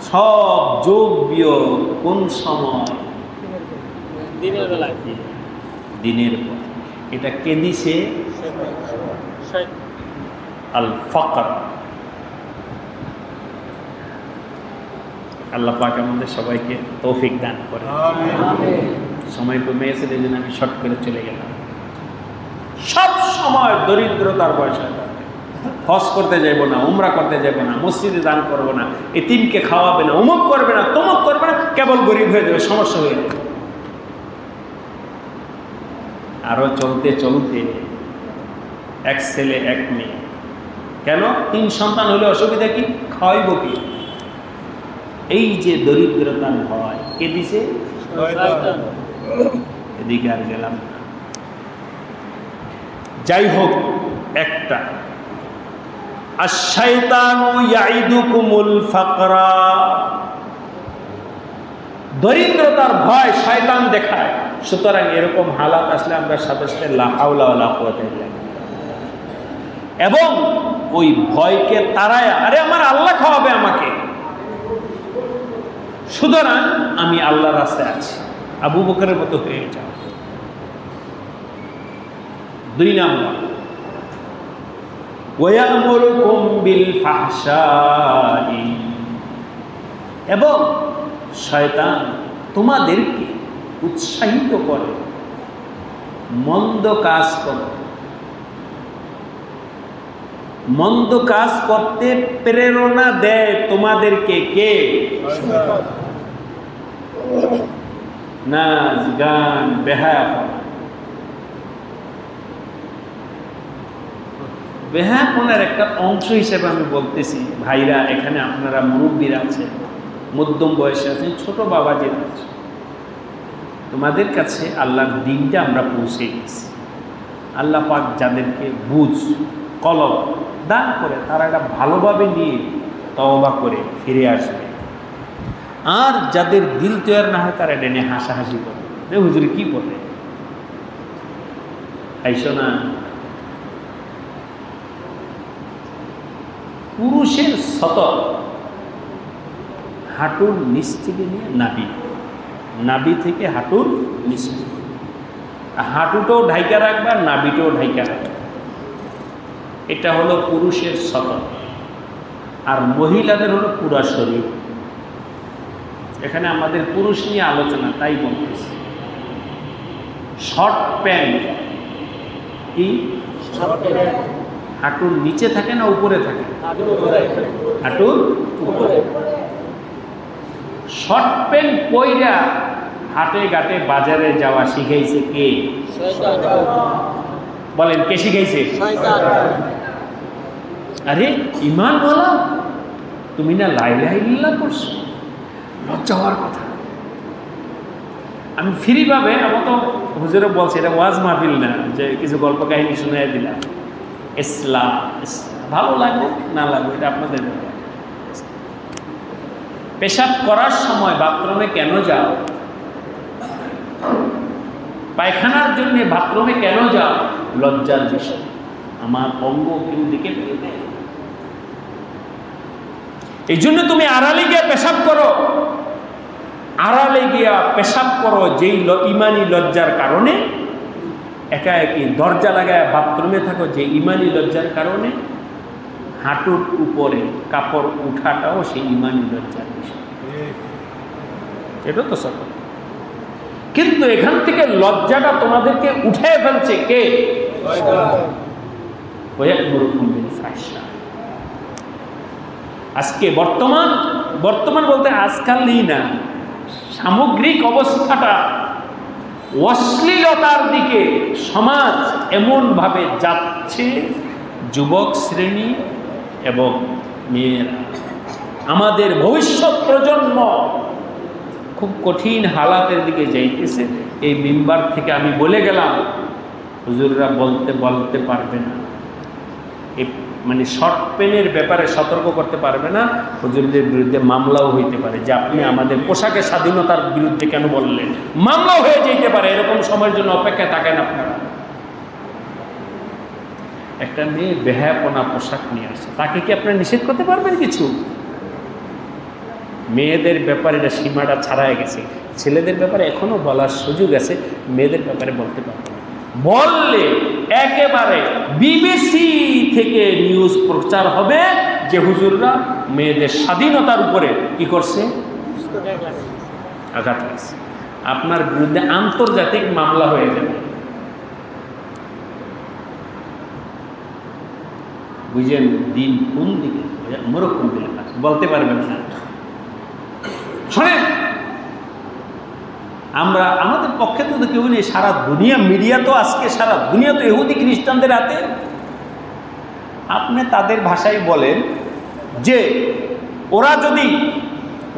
সব যোগ বিয়োগ কোন সময়? দিনের বেলায়, দিনের পর। এটা কে দিছে? আল ফাকর। আল্লাহ পাক আমাদের সবাইকে তৌফিক দান করে। সময় কমে গেছে, এই জন্য আমি শর্ট করে চলে গেলাম। সব সময় দরিদ্রতার পয়সা, হজ করতে যাইব না, উমরা করতে যাইব না, মসজিদে দান করবো না, এতিমকে খাওয়াবে না, অমুক করবে না, তমুক করবে না, কেবল গরিব হয়ে যাবে, সমস্যা হয়ে যাবে। আরো চলতে চলতে এক ছেলে এক মেয়ে, কেন 3 সন্তান হলে অসুবিধা কি? খাওয়াইব কি? এই যে দরিদ্রতার ভয় কে দিছে? এদিকে আর গেলাম না। যাই হোক, একটা আশ-শাইতানু ইয়াইদুকুমুল ফাকরা, দরিদ্রতার ভয় শয়তান দেখায়। সুতরাং এরকম হালাত আসলে আমরা সাথে সাথে লা হাওলা ওয়ালা কুওয়াতা ইল্লা বিল্লাহ, এবং ওই ভয়কে তাড়ায়, আরে আমার আল্লাহ খাওয়াবে আমাকে, সুতরাং আমি আল্লাহর রাস্তায় আছি, আবু বকরের মতো হয়ে যাও। 2 নাম্বার, ওয়ায়ামুরুকুম বিল ফাহশাই, এবং শয়তান তোমাদেরকে উৎসাহিত করে মন্দ কাজ করতে, মন্দ কাজ করতে প্রেরণা দেয় তোমাদেরকে কে? নাচ গান বেহায়াপনা। বেহায়াপনার একটা অংশ হিসেবে আমি বলতেছি, ভাইরা এখানে আপনারা মুরব্বীরা আছেন, মধ্যম বয়সে আছেন, ছোট বাবাজিরা আছে, তোমাদের কাছে আল্লাহর দিনটা আমরা পৌঁছে গেছি। আল্লাহ পাক যাদেরকে বুঝ কলম দান করে তারা এটা ভালোভাবে নিয়ে তওবা করে ফিরে আসবে, আর যাদের দিল তৈরি না হয় তারা এটা নিয়ে হাসাহাসি করে, হুজুর কি বলে আইসো না। পুরুষের সতর হাঁটুর নিচ থেকে নিয়ে নাভি, নাভি থেকে হাঁটুর নিচ, হাঁটুটাও ঢাইকা রাখবা, নাভিটাও ঢাইকা রাখবা, এটা হলো পুরুষের সতর। আর মহিলাদের হলো পুরা শরীর। এখানে আমাদের পুরুষ নিয়ে আলোচনা, তাই বলতেছি। শর্ট প্যান্ট কি হাঁটুর নিচে থাকে না উপরে থাকে? হাঁটুর উপরে। শর্ট প্যান্ট পইরা হাটে ঘাটে বাজারে যাওয়া শিখাইছে কে? বলেন, কে শিখাইছে? আরে ইমান বলা, তুমি না লা ইলাহা ইল্লাল্লাহ করছো, লজ্জা হওয়ার কথা। আমি ফ্রিভাবে, আমার তো হুজুরে বলছে এটা ওয়াজ মাহফিল না যে কিছু গল্প কাহিনী শুনে দিলাম। ইসলাম ভালো লাগবে না লাগবে এটা আপনাদের ব্যাপার। পেশাব করার সময় বাথরুমে কেন যাও? পায়খানার জন্য বাথরুমে কেন যাও? লজ্জার বিষয়। আমার অঙ্গ কেউ দেখে ফেলবে, এই জন্য তুমি আড়ালে গিয়ে পেশাব করো। আড়ালে গিয়া পেশাব করো যেই ইমানি লজ্জার কারণে। একা একই দরজা লাগায় বাথরুমে থাকো যে ইমানি লজ্জার কারণে। হাঁটুর উপরে কাপড় উঠাটাও সেই ইমানি লজ্জার বিষয়। এটা তো সত্য, কিন্তু এখান থেকে লজ্জাটা তোমাদেরকে উঠে ফেলছে কে? আজকে বর্তমান বলতে আজকালই না, সামগ্রিক অবস্থাটা অশ্লীলতার দিকে সমাজ এমনভাবে যাচ্ছে, যুবক শ্রেণী এবং মেয়েরা, আমাদের ভবিষ্যৎ প্রজন্ম খুব কঠিন হালাতের দিকে যাইতেছে। এই মিম্বার থেকে আমি বলে গেলাম, হুজুররা বলতে পারবে না, এই মানে শর্ট পেনের ব্যাপারে সতর্ক করতে পারবে না। হুজুরদের বিরুদ্ধে মামলাও হইতে পারে যে আপনি আমাদের পোশাকের স্বাধীনতার বিরুদ্ধে কেন বললেন, মামলাও হয়ে যেতে পারে। এরকম সময়ের জন্য অপেক্ষায় থাকেন আপনারা। একটা মেয়ে বেহায়াপনা পোশাক নিয়ে আসছে, তাকে কি আপনারা নিষেধ করতে পারবেন কিছু? মেয়েদের ব্যাপারে এটা সীমাটা ছাড়াই গেছে। ছেলেদের ব্যাপারে এখনো বলার সুযোগ আছে, মেয়েদের ব্যাপারে বলতে পারবে না। বললে একেবারে বিবিসি থেকে নিউজ প্রচার হবে যে হুজুররা মেয়েদের স্বাধীনতার উপরে কি করছে, আঘাত করছে। আপনার বিরুদ্ধে আন্তর্জাতিক মামলা হয়ে যাবে। বুঝেন দিন কোন দিকে মরক্কম দিকে বলতে পারবেন না। শোনেন, আমরা আমাদের পক্ষে তো কেউ নেই, সারা দুনিয়া মিডিয়া তো আজকে সারা দুনিয়া তো ইহুদি খ্রিস্টানদের হাতে। আপনি তাদের ভাষায় বলেন যে ওরা যদি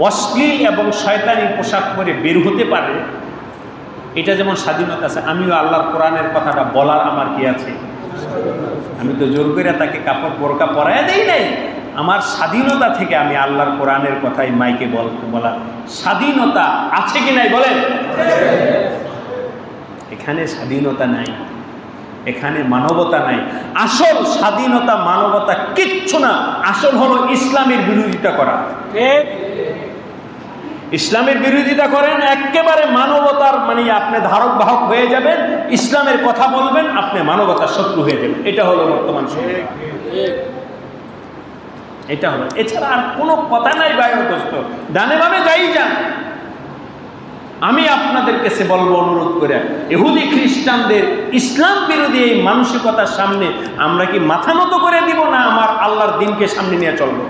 অশ্লীল এবং শয়তানি পোশাক পরে বের হতে পারে, এটা যেমন স্বাধীনতা আছে, আমিও আল্লাহর কোরআনের কথাটা বলার আমার কি আছে? আমি তো জোর করে তাকে কাপড় বোরকা পরায় দেই নাই। আমার স্বাধীনতা থেকে আমি আল্লাহর কোরআনের কথাই মাইকে বলার স্বাধীনতা আছে কি নাই বলেন? এখানে স্বাধীনতা নাই, এখানে মানবতা নাই। আসল স্বাধীনতা মানবতা কিচ্ছু না, আসল হলো ইসলামের বিরোধিতা করা। ইসলামের বিরোধিতা করেন, একেবারে মানবতার মানে আপনি ধারক বাহক হয়ে যাবেন, ইসলামের কথা বলবেন, আপনি মানবতার শত্রু হয়ে যাবেন। এটা হলো বর্তমান সময়, এটা হলো, এছাড়া আর কোনো কথা নাই। বায়ুগ্রস্ত ডানে বামে যাই যান, আমি আপনাদের কাছে বলবো, অনুরোধ করে, ইহুদি খ্রিস্টানদের ইসলাম বিরোধী এই মানসিকতার সামনে আমরা কি মাথা নত করে দিব, না আমার আল্লাহর দিনকে সামনে নিয়ে চলবো?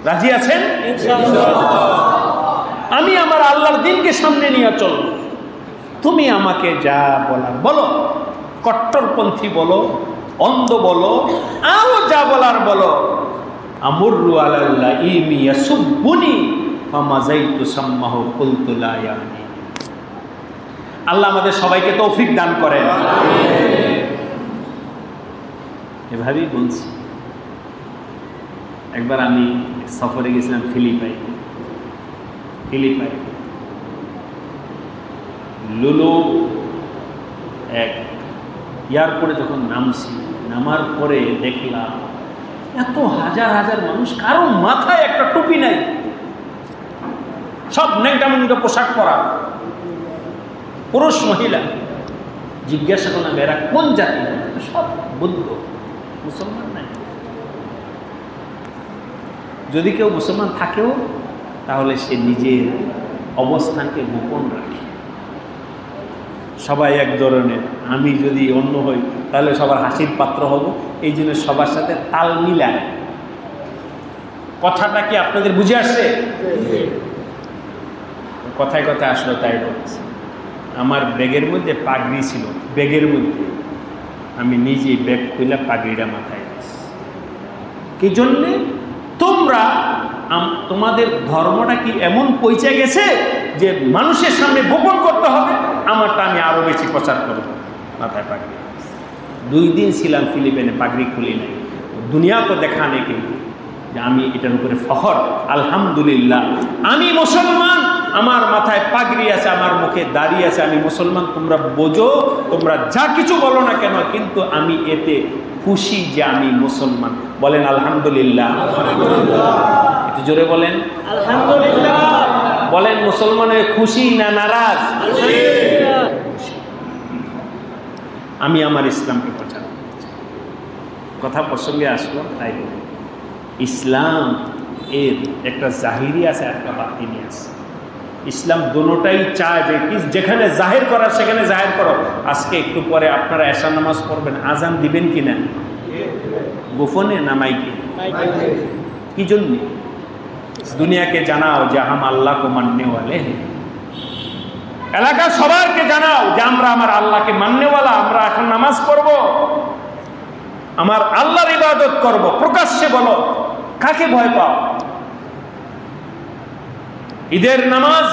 রাজি আছেন? আমি আমার আল্লাহর দিনকে সামনে নিয়ে চলব। তুমি আমাকে যা বলার বলো, কট্টরপন্থী বলো, অন্ধ বলো, আরো যা বলার বলো। আমরু আলাল্লাহ ইমি ইয়াসুবুনি ফামাযাইতু সাম্মাহু কুলতু লা ইয়ানি। আল্লাহ আমাদের সবাইকে তৌফিক দান করেন। এভাবেই বলছি। একবার আমি সফরে গেছিলাম ফিলিপাইন। লুলু এক এয়ারপোর্টে যখন নামছি, নামার পরে দেখলাম এত হাজার হাজার মানুষ, কারো মাথায় একটা টুপি নাই, সব ন্যাংটা মুংটা পোশাক পরা, পুরুষ মহিলা। জিজ্ঞাসা করলাম এরা কোন জাতি? সব বুদ্ধ, মুসলমান নাই। যদি কেউ মুসলমান থাকেও তাহলে সে নিজের অবস্থানকে গোপন রাখে। সবাই এক ধরনের, আমি যদি অন্য হই তাহলে সবার হাসির পাত্র হব, এই জন্য সবার সাথে তাল মিলায়। কথাটা কি আপনাদের বুঝে আসছে? কথায় কথায় আসলো তাই বলছে। আমার ব্যাগের মধ্যে পাগড়ি ছিল, ব্যাগের মধ্যে আমি নিজে ব্যাগ খুলে পাগড়িটা মাথায় দিয়েছি। কি জন্যে? তোমরা তোমাদের ধর্মটা কি এমন পৌঁছে গেছে যে মানুষের সামনে গোপন করতে হবে? আমারটা আমি আরো বেশি প্রচার করব। মাথায় পাগড়ি। 2 দিন ছিলাম ফিলিপাইনে, পাগড়ি খুলি নাই। দুনিয়াকে দেখানে কি যে আমি এটার উপরে ফখর, আলহামদুলিল্লাহ আমি মুসলমান, আমার মাথায় পাগড়ি আছে, আমার মুখে দাড়ি আছে, আমি মুসলমান, তোমরা বোঝো, তোমরা যা কিছু বলো না কেন, কিন্তু আমি এতে খুশি যে আমি মুসলমান। বলেন আলহামদুলিল্লাহ। একটু জোরে বলেন আলহামদুলিল্লাহ। বলেন মুসলমানের খুশি না নারাজ? আমি আমার ইসলামকে প্রচার করছি। কথা প্রসঙ্গে আসলো তাই বলি, ইসলাম এর একটা জাহিরি আছে, একটা বাতিনি আছে। ইসলাম দোনোটাই চায় যে যেখানে জাহির করা সেখানে জাহির করো। আজকে একটু পরে আপনারা এশার নামাজ পড়বেন, আজান দিবেন কিনা? গোপনে না মাইকে? কি জন্য? দুনিয়াকে জানাও যে হাম আল্লাহ কো মাননে ওয়ালে, এলাকার সবাইকে জানাও যে আমরা আমার আল্লাহকে মাননেওয়ালা, আমরা এখন নামাজ পড়ব, আমার আল্লাহর ইবাদত করব। প্রকাশ্যে বলো, কাকে ভয় পাও? ঈদের নামাজ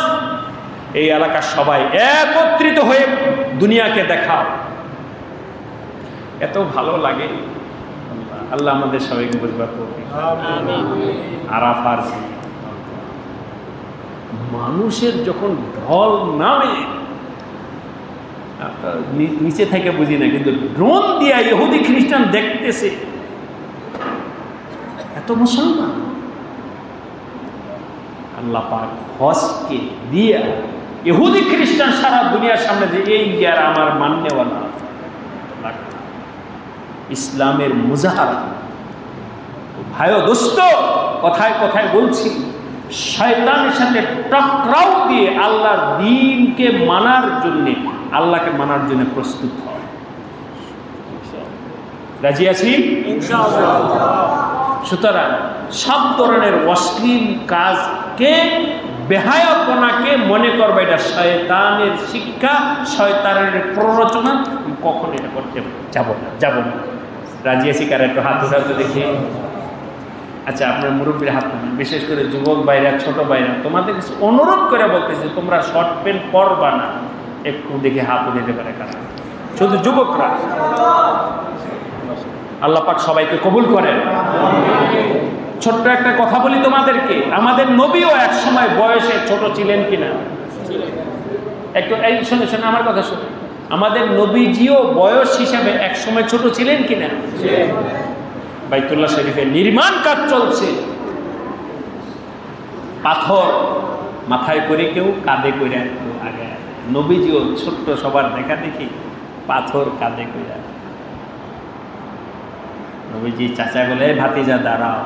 এই এলাকার সবাই একত্রিত হয়ে দুনিয়াকে দেখাও। এত ভালো লাগে। আল্লাহ আমাদের সবাইকে বুঝবার তৌফিক। আরাফার মানুষের যখন ঢল নামে, নিচে থেকে বুঝি না, কিন্তু ড্রোন দিয়া ইহুদি খ্রিস্টান দেখতেছে, এত মুসলমান। আল্লাহ পাক হজকে দিয়া ইহুদি খ্রিস্টান সারা দুনিয়ার সামনে যে এই যারা আমার মাননেওয়ালা, ইসলামের মুজাহারা। ভাই দোস্ত, কথায় কথায় বলছি, শয়তানের সাথে টকরাও দিয়ে আল্লাহর দ্বীনকে মানার জন্য, আল্লাহকে মানার জন্য প্রস্তুত হয়। রাজি আছি ইনশাআল্লাহ। সুতরাং সব ধরনের অশ্লীল কাজকে, বেহায়াপনাকে মনে করবে এটা শয়তানের শিক্ষা, শয়তানের প্ররোচনা, কখন এটা করতে যাব না। রাজি আছি কারা? একটু হাত উঠাতে দেখি। আচ্ছা, আপনার মুরব্বীর হাত নেন, বিশেষ করে যুবক ভাইরা, ছোট ভাইরা, তোমাদের কিছু অনুরোধ করে বলতেছে, তোমরা শর্ট প্যান্ট পরবা না, একটু দেখে হাত দিতে পারে কারা? শুধু যুবকরা। আল্লাহ পাক সবাইকে কবুল করেন। ছোট্ট একটা কথা বলি তোমাদেরকে, আমাদের নবীও এক সময় বয়সে ছোট ছিলেন কিনা? একটু এই শুনে শুনে আমার কথা শুনে, আমাদের নবীজিও বয়স হিসাবে এক সময় ছোট ছিলেন কিনা? বাইতুল্লাহ শরীফের নির্মাণ কাজ চলছে, পাথর মাথায় করে কেউ, কাঁধে করে কেউ আগে। নবীজিও ছোট্ট, সবার দেখা দেখি পাথর কাঁধে করে। নবীজি চাচা বলে, ভাতিজা দাঁড়াও,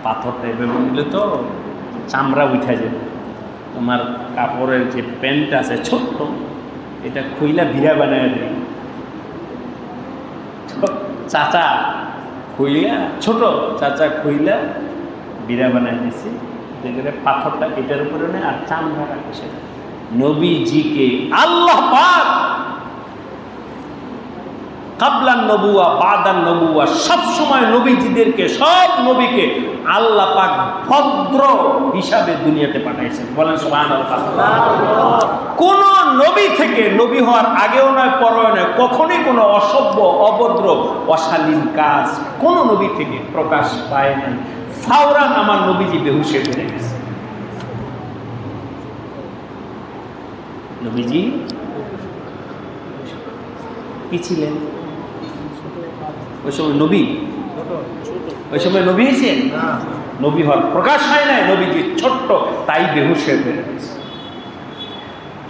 পাথরটা এভাবে দিলে তো চামড়া উঠে যাবে, তোমার কাপড়ের যে প্যান্ট আছে ছোট্ট, এটা খুইলা ভিড়া বানায় দেয়। চাচা খুইলা, ছোট চাচা খুইলা বিড়া বানায় দিছে, পাথরটা এটার উপরে নেয় আর চামড়া রাখে। নবীজিকে আল্লাহ পাক কাবলান নবুয়া বাদান নবুয়া সব সময় নবীজিদেরকে, সব নবীকে আল্লাহ পাক ভদ্র হিসাবে দুনিয়াতে পাঠাইছেন। বলেন সুবহানাল্লাহ। কোন নবী থেকে, নবী হওয়ার আগেও নয় পরেও নয়, কখনোই কোনো অসভ্য, অভদ্র, অশালীন কাজ কোন নবী থেকে প্রকাশ পায় নাই। ফাওরান আমার নবীজি বেহুশ হয়ে পড়ে গেছে। নবীজি কি ছিলেন ওই সময়? নবী ওই সময় নবী হয়েছে? নবী হওয়ার প্রকাশ হয় নাই, নবীজি ছোট্ট, তাই বেহুশ হয়ে পড়ে গেছে।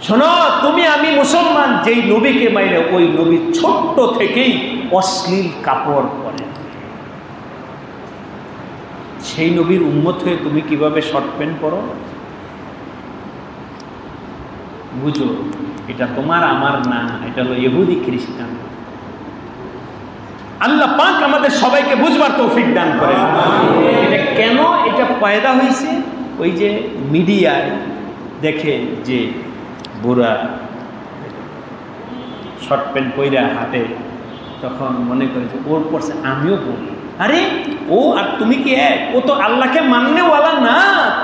শোনো, তুমি আমি মুসলমান, যেই নবীকে মাইনে, ওই নবী ছোট্ট থেকেই অশ্লীল কাপড় পরে। সেই নবীর উম্মত হয়ে তুমি কিভাবে শর্ট প্যান্ট পরো? বুঝো, এটা তোমার আমার না, এটা হলো ইহুদি খ্রিস্টান। আল্লাহ পাক আমাদের সবাইকে বুঝবার তৌফিক দান করেন। এটা কেন এটা পয়দা হয়েছে? ওই যে মিডিয়ায় দেখে যে বুড়া শর্ট প্যান্ট পইরা হাঁটে, তখন মনে করে যে ওর পড়ছে, আমিও পড়ি। আরে ও আর তুমি কি এক? ও তো আল্লাহকে মাননেওয়ালা না,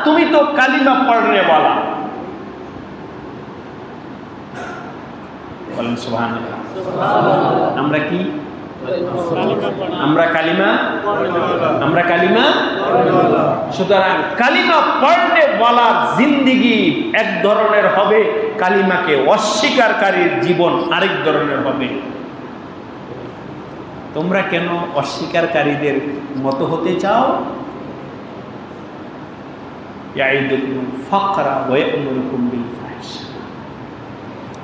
তুমি তো কালিমা পড়নেওয়ালা। বলেন সুবহানাল্লাহ। আমরা কি? আমরা কালিমা সুতরাং কালিমা পড়লে বলার জিন্দিগি এক ধরনের হবে, কালিমাকে অস্বীকারীর জীবন আরেক ধরনের হবে। তোমরা কেন অস্বীকারীদের মতো হতে চাও?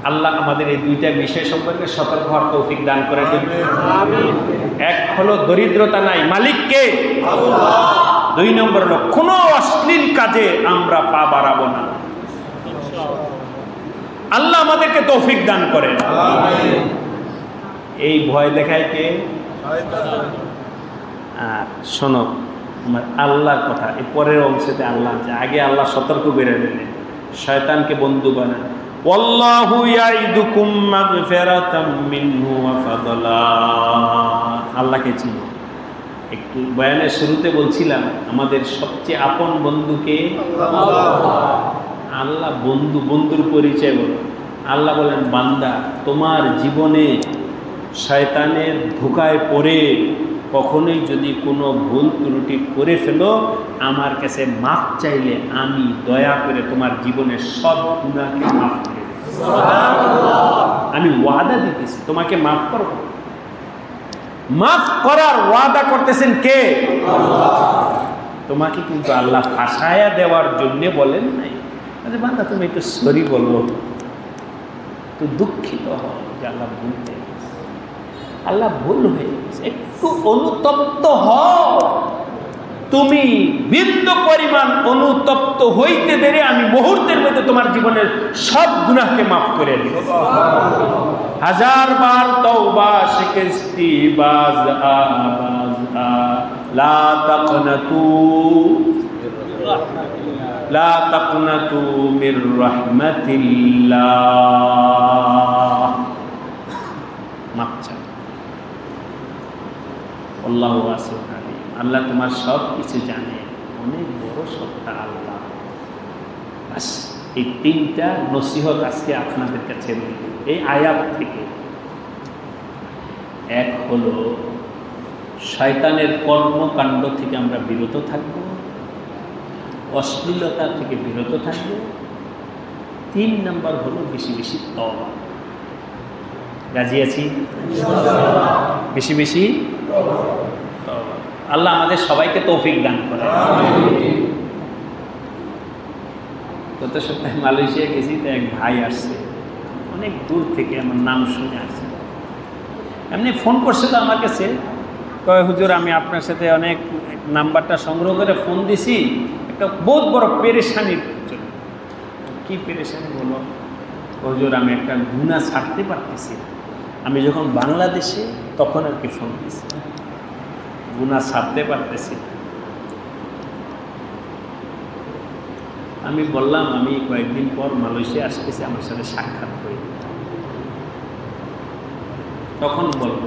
আল্লাহ আমাদের এই দুইটা বিষয় সম্পর্কে সতর্ক হওয়ার তৌফিক দান করে দেন। এক হলো দরিদ্রতা নাই, মালিক কে? আল্লাহ। 2 নম্বর হলো কোনো অশ্লীল কাজে আমরা পা বাড়াবো না। আল্লাহ আমাদেরকে তৌফিক দান করেন। এই ভয় দেখায় কে? শোনো আমার আল্লাহর কথা, এই পরের অংশতে আল্লাহ আছে। আগে আল্লাহ সতর্ক করে দিলেন, শয়তানকে বন্ধু বানান। ওয়াল্লাহু ইয়াইদুকুম মাগফিরাতাম মিনহু ওয়া ফাদলা। আল্লাহকে চিনো। একটু বয়ানের শুরুতে বলছিলাম আমাদের সবচেয়ে আপন বন্ধুকে আল্লাহ। বন্ধুর পরিচয় বলো। আল্লাহ বলেন, বান্দা তোমার জীবনে শয়তানের ধোঁকায় পড়ে কখনোই যদি কোনো ভুল ত্রুটি করে ফেলো, আমার কাছে মাফ চাইলে আমি দয়া করে তোমার জীবনের সব গুনাহকে মাফ করে দেব। আমি ওয়াদা দিতেছি তোমাকে মাফ করব। মাফ করার ওয়াদা করতেছেন কে? তোমাকে কিন্তু আল্লাহ ফাঁসায়া দেওয়ার জন্য বলেন নাই। আরে বান্দা তুমি একটু সরি বলবো, তো দুঃখিত হও যে আল্লাহ ভুল হয়ে গেছে, আল্লাহ ভুল হয়ে গেছে, একটু অনুতপ্ত হও। তুমি বিন্দু পরিমাণ অনুতপ্ত হইতে দেরি আমি মুহূর্তের মধ্যে তোমার জীবনের সব গুনাহকে মাফ করে দিব। 1000 বার তওবা শিকস্তি বাজ লা তাকনাতু মির রাহমাতিল্লাহ। মাফ চাও। আল্লাহু ওয়াসিউন আলিম। আল্লাহ তোমার সব কিছু জানে, অনেক বড় সত্তা আল্লাহ। বাস এই 3টা নসিহত আজকে আপনাদের কাছে এই আয়াত থেকে। এক হলো শয়তানের কর্মকাণ্ড থেকে আমরা বিরত থাকব, অশ্লীলতা থেকে বিরত থাকব। 3 নম্বর হলো বেশি বেশি তওবা। রাজি আছি? বেশি বেশি আল্লাহ আমাদের সবাইকে তৌফিক দান করে। গত সপ্তাহে মালয়েশিয়া গেছি, তো এক ভাই আসছে অনেক দূর থেকে, আমার নাম শুনে আসছে। এমনি ফোন করছিল আমার কাছে, কয় হুজুর আমি আপনার সাথে অনেক নাম্বারটা সংগ্রহ করে ফোন দিছি, একটা বহুত বড় পেরেশানির জন্য। কী পেরেশানি বলো? হুজুর আমি একটা গুনাহ ছাড়তে পারতেছি। আমি যখন বাংলাদেশে তখন আর কি ফোন দিছি, গুনাহ ছাড়তে পারতেছি। আমি বললাম আমি কয়েকদিন পর মালয়েশিয়া আসতেছি, আমার সাথে সাক্ষাৎ করি, তখন বলবো।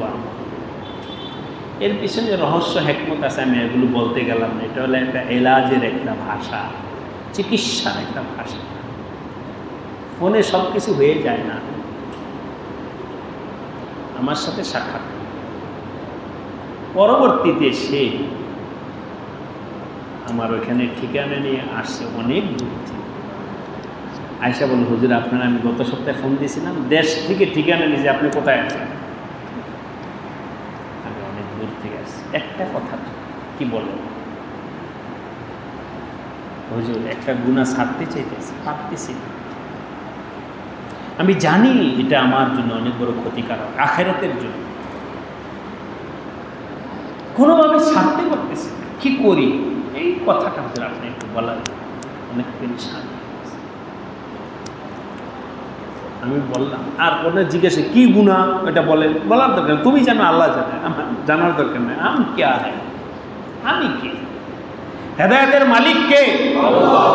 এর পিছনে রহস্য হেকমত আছে, আমি এগুলো বলতে গেলাম না। এটা হলো একটা এলাজের একটা ভাষা, চিকিৎসার একটা ভাষা। ফোনে সব কিছু হয়ে যায় না। আমার সাথে সাক্ষাৎ, পরবর্তীতে সে আমার ওইখানে ঠিকানা নিয়ে আসছে অনেক দূর থেকে। আয়সা বলল, হুজুর আপনারা আমি গত সপ্তাহে ফোন দিয়েছিলাম, দেশ থেকে ঠিকানা নিয়েছি, আপনি কোথায় আছেন? আমি অনেক দূর থেকে আসছি। একটা কথা কি বলেন? হুজুর একটা গুনাহ ছাড়তে চাইতেছি, পারতেছি না। আমি জানি এটা আমার জন্য অনেক বড় ক্ষতিকারক, আখিরাতের জন্য, কোনোভাবে ছাড়তে পারতেছি না, কি করি? এই কথাটা হুজুর আপনি একটু বলার, অনেক পেরেশান। আমি বললাম, আর কোনো জিজ্ঞাসা কি গুনাহ এটা বলেন, বলার দরকার, তুমি জানো, আল্লাহ জানে, আমার জানার দরকার নেই। আমি কে? আমি কে? হেদায়েতের মালিক কে? আল্লাহ।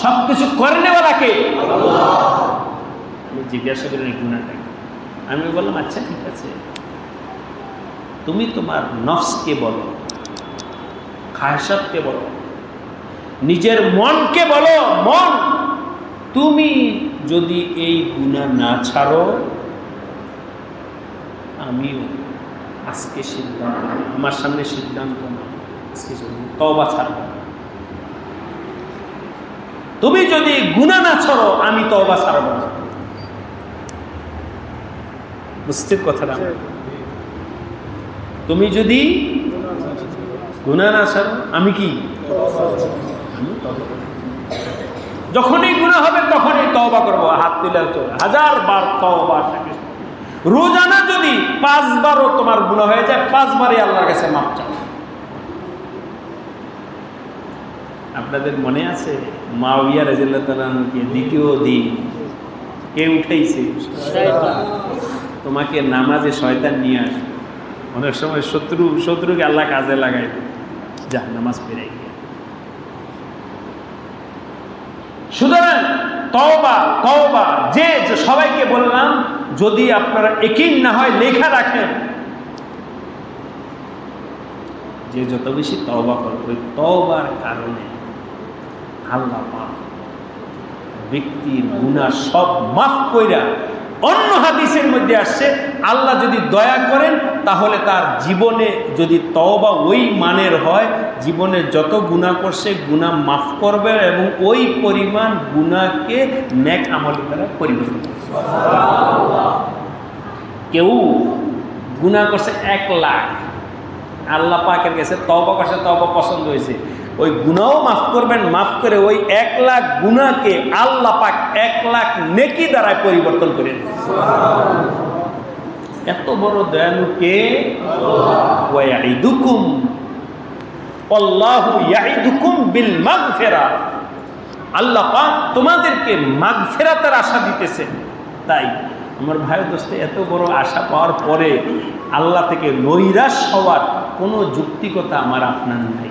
সব কিছু করে নেওয়ালা কে? আল্লাহ। আমি জিজ্ঞাসা করি এই গুনাহটা। আমি বললাম, আচ্ছা ঠিক আছে, তুমি তোমার নফসকে বলো, খায়সাতকে বলো, নিজের মনকে বলো, মন তুমি যদি এই গুনাহ না ছাড়ো, আমিও আজকে সিদ্ধান্ত, আমার সামনে সিদ্ধান্ত না, আজকে তওবা ছাড়ব না। তুমি যদি গুনাহ না ছাড়ো আমি তওবা ছাড়ব না। বুঝতে কথাটা? তুমি যদি গুনাহ না ছাড়ো আমি কি? যখনই গুনাহ হবে তখনই তওবা করব। হাত তুলে চলে 1000 বার তওবা থাকে। রোজানা যদি 5 বারও তোমার গুনাহ হয়ে যায় 5 বারই আল্লাহর কাছে মাফ চাও। আপনাদের মনে আছে মুআবিয়া রাদিয়াল্লাহু তাআলা কে দ্বিতীয় দিন কে উঠাইছে? শয়তান। তোমাকে নামাজে শয়তান নিয়ে আসে। অনেক সময় শত্রুকে আল্লাহ কাজে লাগায়, যা নামাজ পড়ে গিয়ে। সুতরাং তওবা তওবা, যে সবাইকে বললাম যদি আপনারা ইয়াকিন না হয় লেখা রাখেন, যে যত বেশি তওবা করবে ওই তওবার কারণে আল্লাহ পাক ব্যক্তির গুনাহ সব মাফ কইরা, অন্য হাদিসের মধ্যে আসছে আল্লাহ যদি দয়া করেন তাহলে তার জীবনে যদি তওবা ওই মানের হয়, জীবনে যত গুনাহ করছে গুনাহ মাফ করবে এবং ওই পরিমাণ গুনাহকে নেক আমল দ্বারা পরিবর্তন করবে। কেউ গুনাহ করছে 1 লাখ, আল্লাহ পাকের কাছে তওবা করছে, তওবা পছন্দ হয়েছে, ওই গুনাহও মাফ করবেন, মাফ করে ওই 1 লাখ গুনাহকে আল্লাহ পাক 1 লাখ নেকি দ্বারা পরিবর্তন করে দেন। এত বড় দয়ালু কে? ওয়া ইয়াইদুকুম আল্লাহু ইয়াইদুকুম বিল মাগফিরা, আল্লাহ পাক তোমাদেরকে মাগফিরাতের আশা দিতেছেন। তাই আমার ভাই দোস্ত, এত বড় আশা পাওয়ার পরে আল্লাহ থেকে নৈরাশ হওয়ার কোনো যুক্তিকতা আমার আপনার নাই।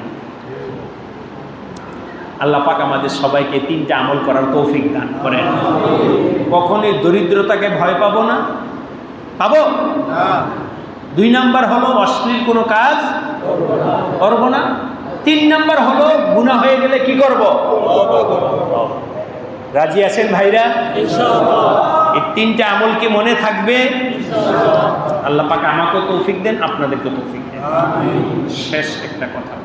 আল্লাহ পাক আমাদের সবাইকে 3টা আমল করার তৌফিক দান করেন। কখনোই দরিদ্রতাকে ভয় পাবো না, পাবো না। 2 নাম্বার হলো অশ্লীল কোনো কাজ করব না। 3 নাম্বার হলো গুনাহ হয়ে গেলে কি করব? রাজি আছেন ভাইরা? ইনশাআল্লাহ। এই 3টা আমল কি মনে থাকবে? ইনশাআল্লাহ। আল্লাহ পাক আমাকেও তৌফিক দেন, আপনাদেরকেও তৌফিক দেন। আমিন। শেষ একটা কথা,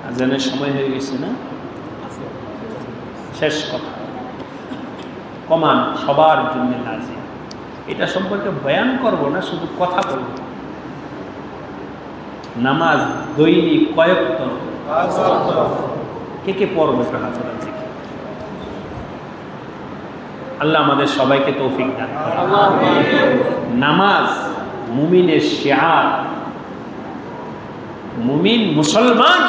আজানের সময় হয়ে গেছে না? শেষ কথা, কমান সবার জন্য লাজিম। এটা সম্পর্কে বয়ান করব না, শুধু কথা বলব। নামাজ দৈনিক কয়েকত কে পড়বে? আল্লাহ আমাদের সবাইকে তৌফিক দান করেন। নামাজ মুমিনের শিআর। মুমিন মুসলমান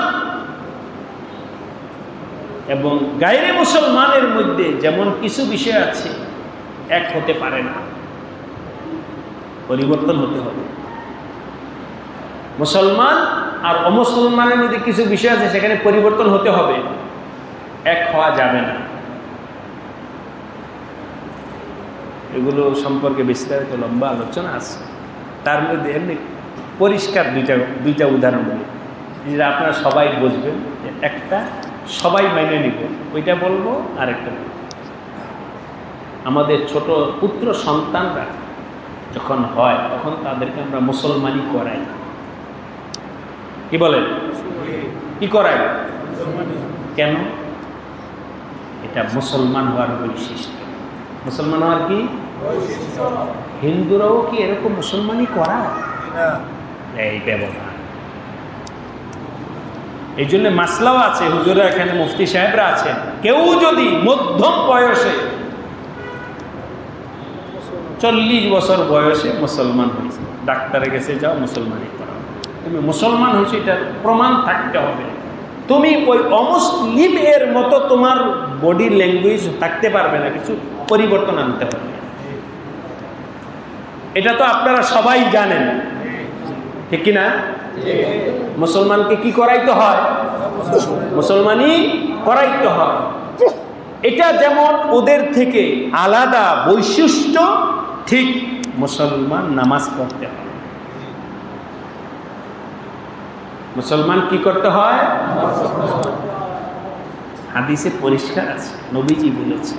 এবং গায়রে মুসলমানের মধ্যে যেমন কিছু বিষয় আছে এক হতে পারে না, পরিবর্তন হতে হবে। মুসলমান আর অমুসলমানের মধ্যে কিছু বিষয় আছে সেখানে পরিবর্তন হতে হবে, এক হওয়া যাবে না। এগুলো সম্পর্কে বিস্তারিত লম্বা আলোচনা আছে। তার মধ্যে এমনি পরিষ্কার দুইটা উদাহরণ বলি, যেটা আপনারা সবাই বুঝবেন। একটা সবাই মেনে নিব, ওইটা বলবো, আর একটা বলবো। আমাদের ছোট পুত্র সন্তানরা যখন হয় তখন তাদেরকে আমরা মুসলমানি করাই। কি বলেন? কি করাই? কেন? এটা মুসলমান হওয়ার বৈশিষ্ট্য। মুসলমান হওয়ার কি হিন্দুরাও কি এরকম মুসলমানি করা? এই ব্যবহার। এই জন্য মাসলাও আছে, হুজুরা এখানে মুফতি সাহেবরা আছেন, কেউ যদি মধ্যম বয়সে 40 বছর বয়সে মুসলমান হয়েছে, ডাক্তারে গেছে, যাও মুসলমানি করা, তুমি মুসলমান হয়েছে এটার প্রমাণ থাকতে হবে। তুমি ওই অমুসলিম এর মতো তোমার বডি ল্যাঙ্গুয়েজ থাকতে পারবে না, কিছু পরিবর্তন আনতে হবে। এটা তো আপনারা সবাই জানেন, ঠিক কিনা? মুসলমানকে কি করাইতে হয়? মুসলমানি করাইতে হয়। এটা যেমন ওদের থেকে আলাদা বৈশিষ্ট্য, ঠিক মুসলমান নামাজ পড়তে হয়। মুসলমান কি করতে হয়? হাদিসে পরিষ্কার আছে, নবীজি বলেছে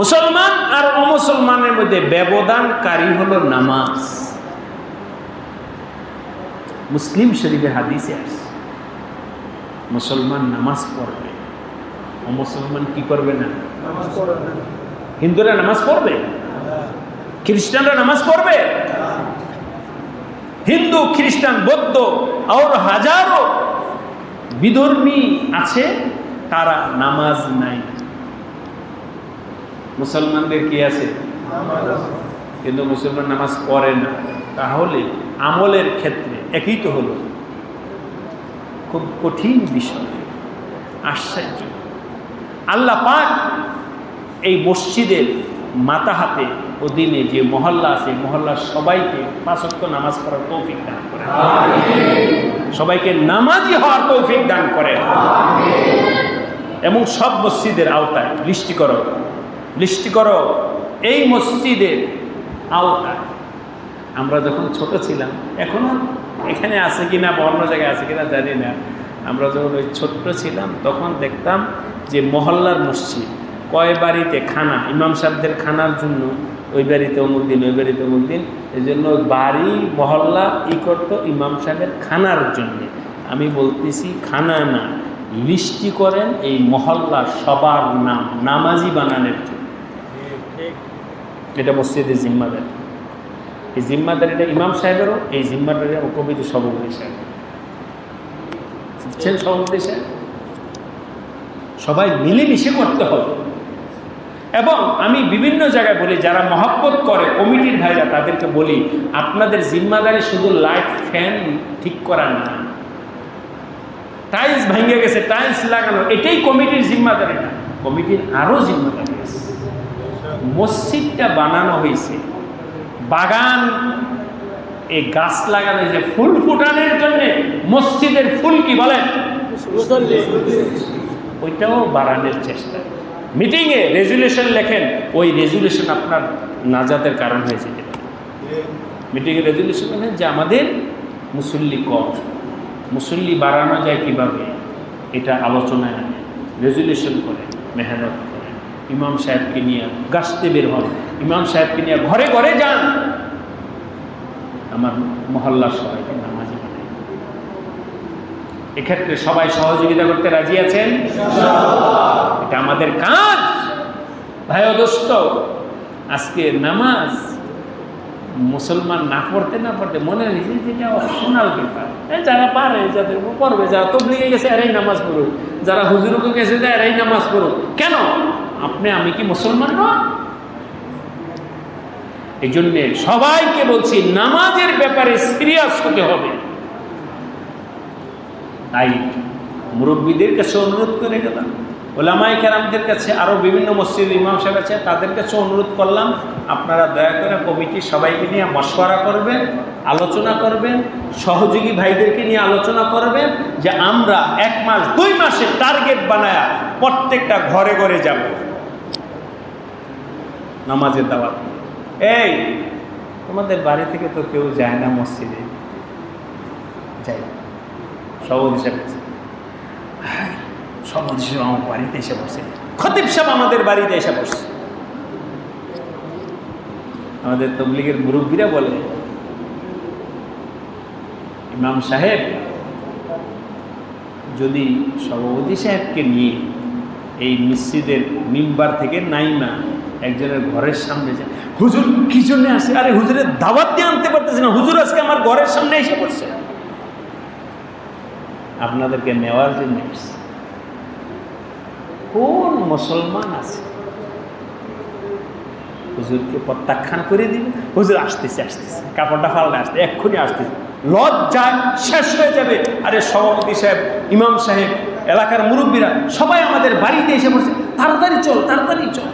মুসলমান আর অমুসলমানের মধ্যে ব্যবধানকারী হলো নামাজ। মুসলিম শরীফে হাদিসে আছে মুসলমান নামাজ পড়বে, মুসলমান কি করবে না? হিন্দুরা নামাজ পড়বে, খ্রিস্টানরা নামাজ পড়বে? হিন্দু, খ্রিস্টান, বৌদ্ধ আর হাজারো বিধর্মী আছে, তারা নামাজ নাই। মুসলমানদের কি আছে? কিন্তু মুসলমান নামাজ পড়ে না। তাহলে আমলের ক্ষেত্রে একই তো হলো। খুব কঠিন বিষয়, আশ্চর্য। আল্লাহ পাক এই মসজিদের মাথা হাতে অধীনে যে মহল্লা আছে, মহল্লার সবাইকে 5 ওয়াক্ত নামাজ পড়ার তৌফিক দান করেন, সবাইকে নামাজি হওয়ার তৌফিক দান করেন। এবং সব মসজিদের আওতায় লিস্টি করো এই মসজিদের আওতায়। আমরা যখন ছোট ছিলাম, এখনো এখানে আছে কিনা বা অন্য জায়গায় আছে কিনা জানি না, আমরা যখন ওই ছোট্ট ছিলাম তখন দেখতাম যে মহল্লার মসজিদ, কয় বাড়িতে খানা, ইমাম সাহেবদের খানার জন্য ওই বাড়িতে অমুক দিন, ওই বাড়িতে অমুক দিন, এই জন্য বাড়ি মহল্লা করতো ইমাম সাহেবের খানার জন্যে। আমি বলতেছি খানা না, লিস্টি করেন এই মহল্লা সবার নাম নামাজি বানানোর জন্য। এটা মসজিদের জিম্মাদারি। এই জিম্মাদারিটা ইমাম সাহেবেরও, এই জিম্মাদারি কমিটির সভাপতি সাহেব, সভাপতি সাহেব, সবাই মিলেমিশে করতে হবে। এবং আমি বিভিন্ন জায়গায় বলি, যারা মহব্বত করে কমিটির ভাইরা, তাদেরকে বলি আপনাদের জিম্মাদারি শুধু লাইট ফ্যান ঠিক করা না, টাইলস ভেঙে গেছে টাইলস লাগানো, এটাই কমিটির জিম্মাদারি না। কমিটির আরও জিম্মাদারি আছে। মসজিদটা বানানো হয়েছে, বাগান, এই গাছ লাগানো হয়েছে ফুল ফুটানোর জন্য। মসজিদের ফুল কি বলেন? ওইটাও বাড়ানোর চেষ্টা। মিটিংয়ে রেজুলেশন লেখেন, ওই রেজুলেশন আপনার নাজাতের কারণ হয়েছে। মিটিংয়ে রেজুলেশন লেখেন যে আমাদের মুসল্লি কম, মুসল্লি বাড়ানো যায় কিভাবে, এটা আলোচনায় আনে, রেজুলেশন করে, মেহনত করে, ইমাম সাহেবকে নিয়ে গাছতে বের হন, ইমাম সাহেবকে নিয়ে ঘরে ঘরে যান, আমার মহল্লার সবাইকে নামাজি বানাই। এক্ষেত্রে সবাই সহযোগিতা করতে রাজি আছেন? এটা আমাদের কাজ। ভাই ও দোস্ত, আজকে নামাজ মুসলমান না পড়তে মনে হয়েছে যেটা অপশনাল ব্যাপার। যারা পারে যাদের পড়বে, যারা তবলিগে গেছে এরাই নামাজ পড়ুক, যারা হুজুরকে গেছে এরাই নামাজ পড়ুক। কেন? আমি কি মুসলমান না? এই জন্যে সবাইকে বলছি নামাজের ব্যাপারে সিরিয়াস হতে হবে। তাই মুরব্বীদের কাছে অনুরোধ করে গেলাম, ওলামায়ে কেরামদের কাছে, আরও বিভিন্ন মসজিদের ইমাম সাহেব আছে, তাদের কাছে অনুরোধ করলাম, আপনারা দয়া করে কমিটি সবাইকে নিয়ে মশওয়ারা করবেন, আলোচনা করবেন, সহযোগী ভাইদেরকে নিয়ে আলোচনা করবেন যে আমরা 1 মাস 2 মাসের টার্গেট বানায়া প্রত্যেকটা ঘরে ঘরে যাব নামাজের দাওয়াত। এই তোমাদের বাড়ি থেকে তো কেউ যায় না মসজিদে, যাই সভাপতি সাহেব, সভাপতি সাহেব আমার বাড়িতে এসে বসে, খতিব সাহেব আমাদের বাড়িতে এসে বসছে। আমাদের তবলিগের মুরব্বীরা বলে, ইমাম সাহেব যদি সভাপতি সাহেবকে নিয়ে এই মসজিদের মিম্বার থেকে নাইমা একজনের ঘরের সামনে যায়, হুজুর কি জন্য আসে? আরে হুজুরের দাওয়াত দিয়ে আনতে পারতেছে না, হুজুর আজকে আমার ঘরের সামনে এসে পড়ছে, আপনাদেরকে নেওয়ার জন্য এসছে। কোন মুসলমান আছে হুজুরকে প্রত্যাখ্যান করে দিবে? হুজুর আসতেছে, কাপড়টা ফাললে আসতে, এক্ষুনি আসতেছে, লজ্জায় শেষ হয়ে যাবে। আরে সভাপতি সাহেব, ইমাম সাহেব, এলাকার মুরব্বীরা সবাই আমাদের বাড়িতে এসে পড়ছে, তাড়াতাড়ি চল, তাড়াতাড়ি চল।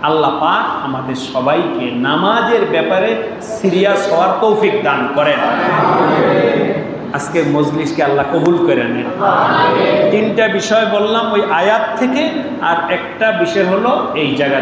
আল্লাহ পাক আমাদের সবাইকে নামাজের ব্যাপারে সিরিয়াস হওয়ার তৌফিক দান করেন। আজকের মজলিসকে আল্লাহ কবুল করে নেন। 3টা বিষয় বললাম ওই আয়াত থেকে, আর একটা বিষয় হলো এই জায়গা।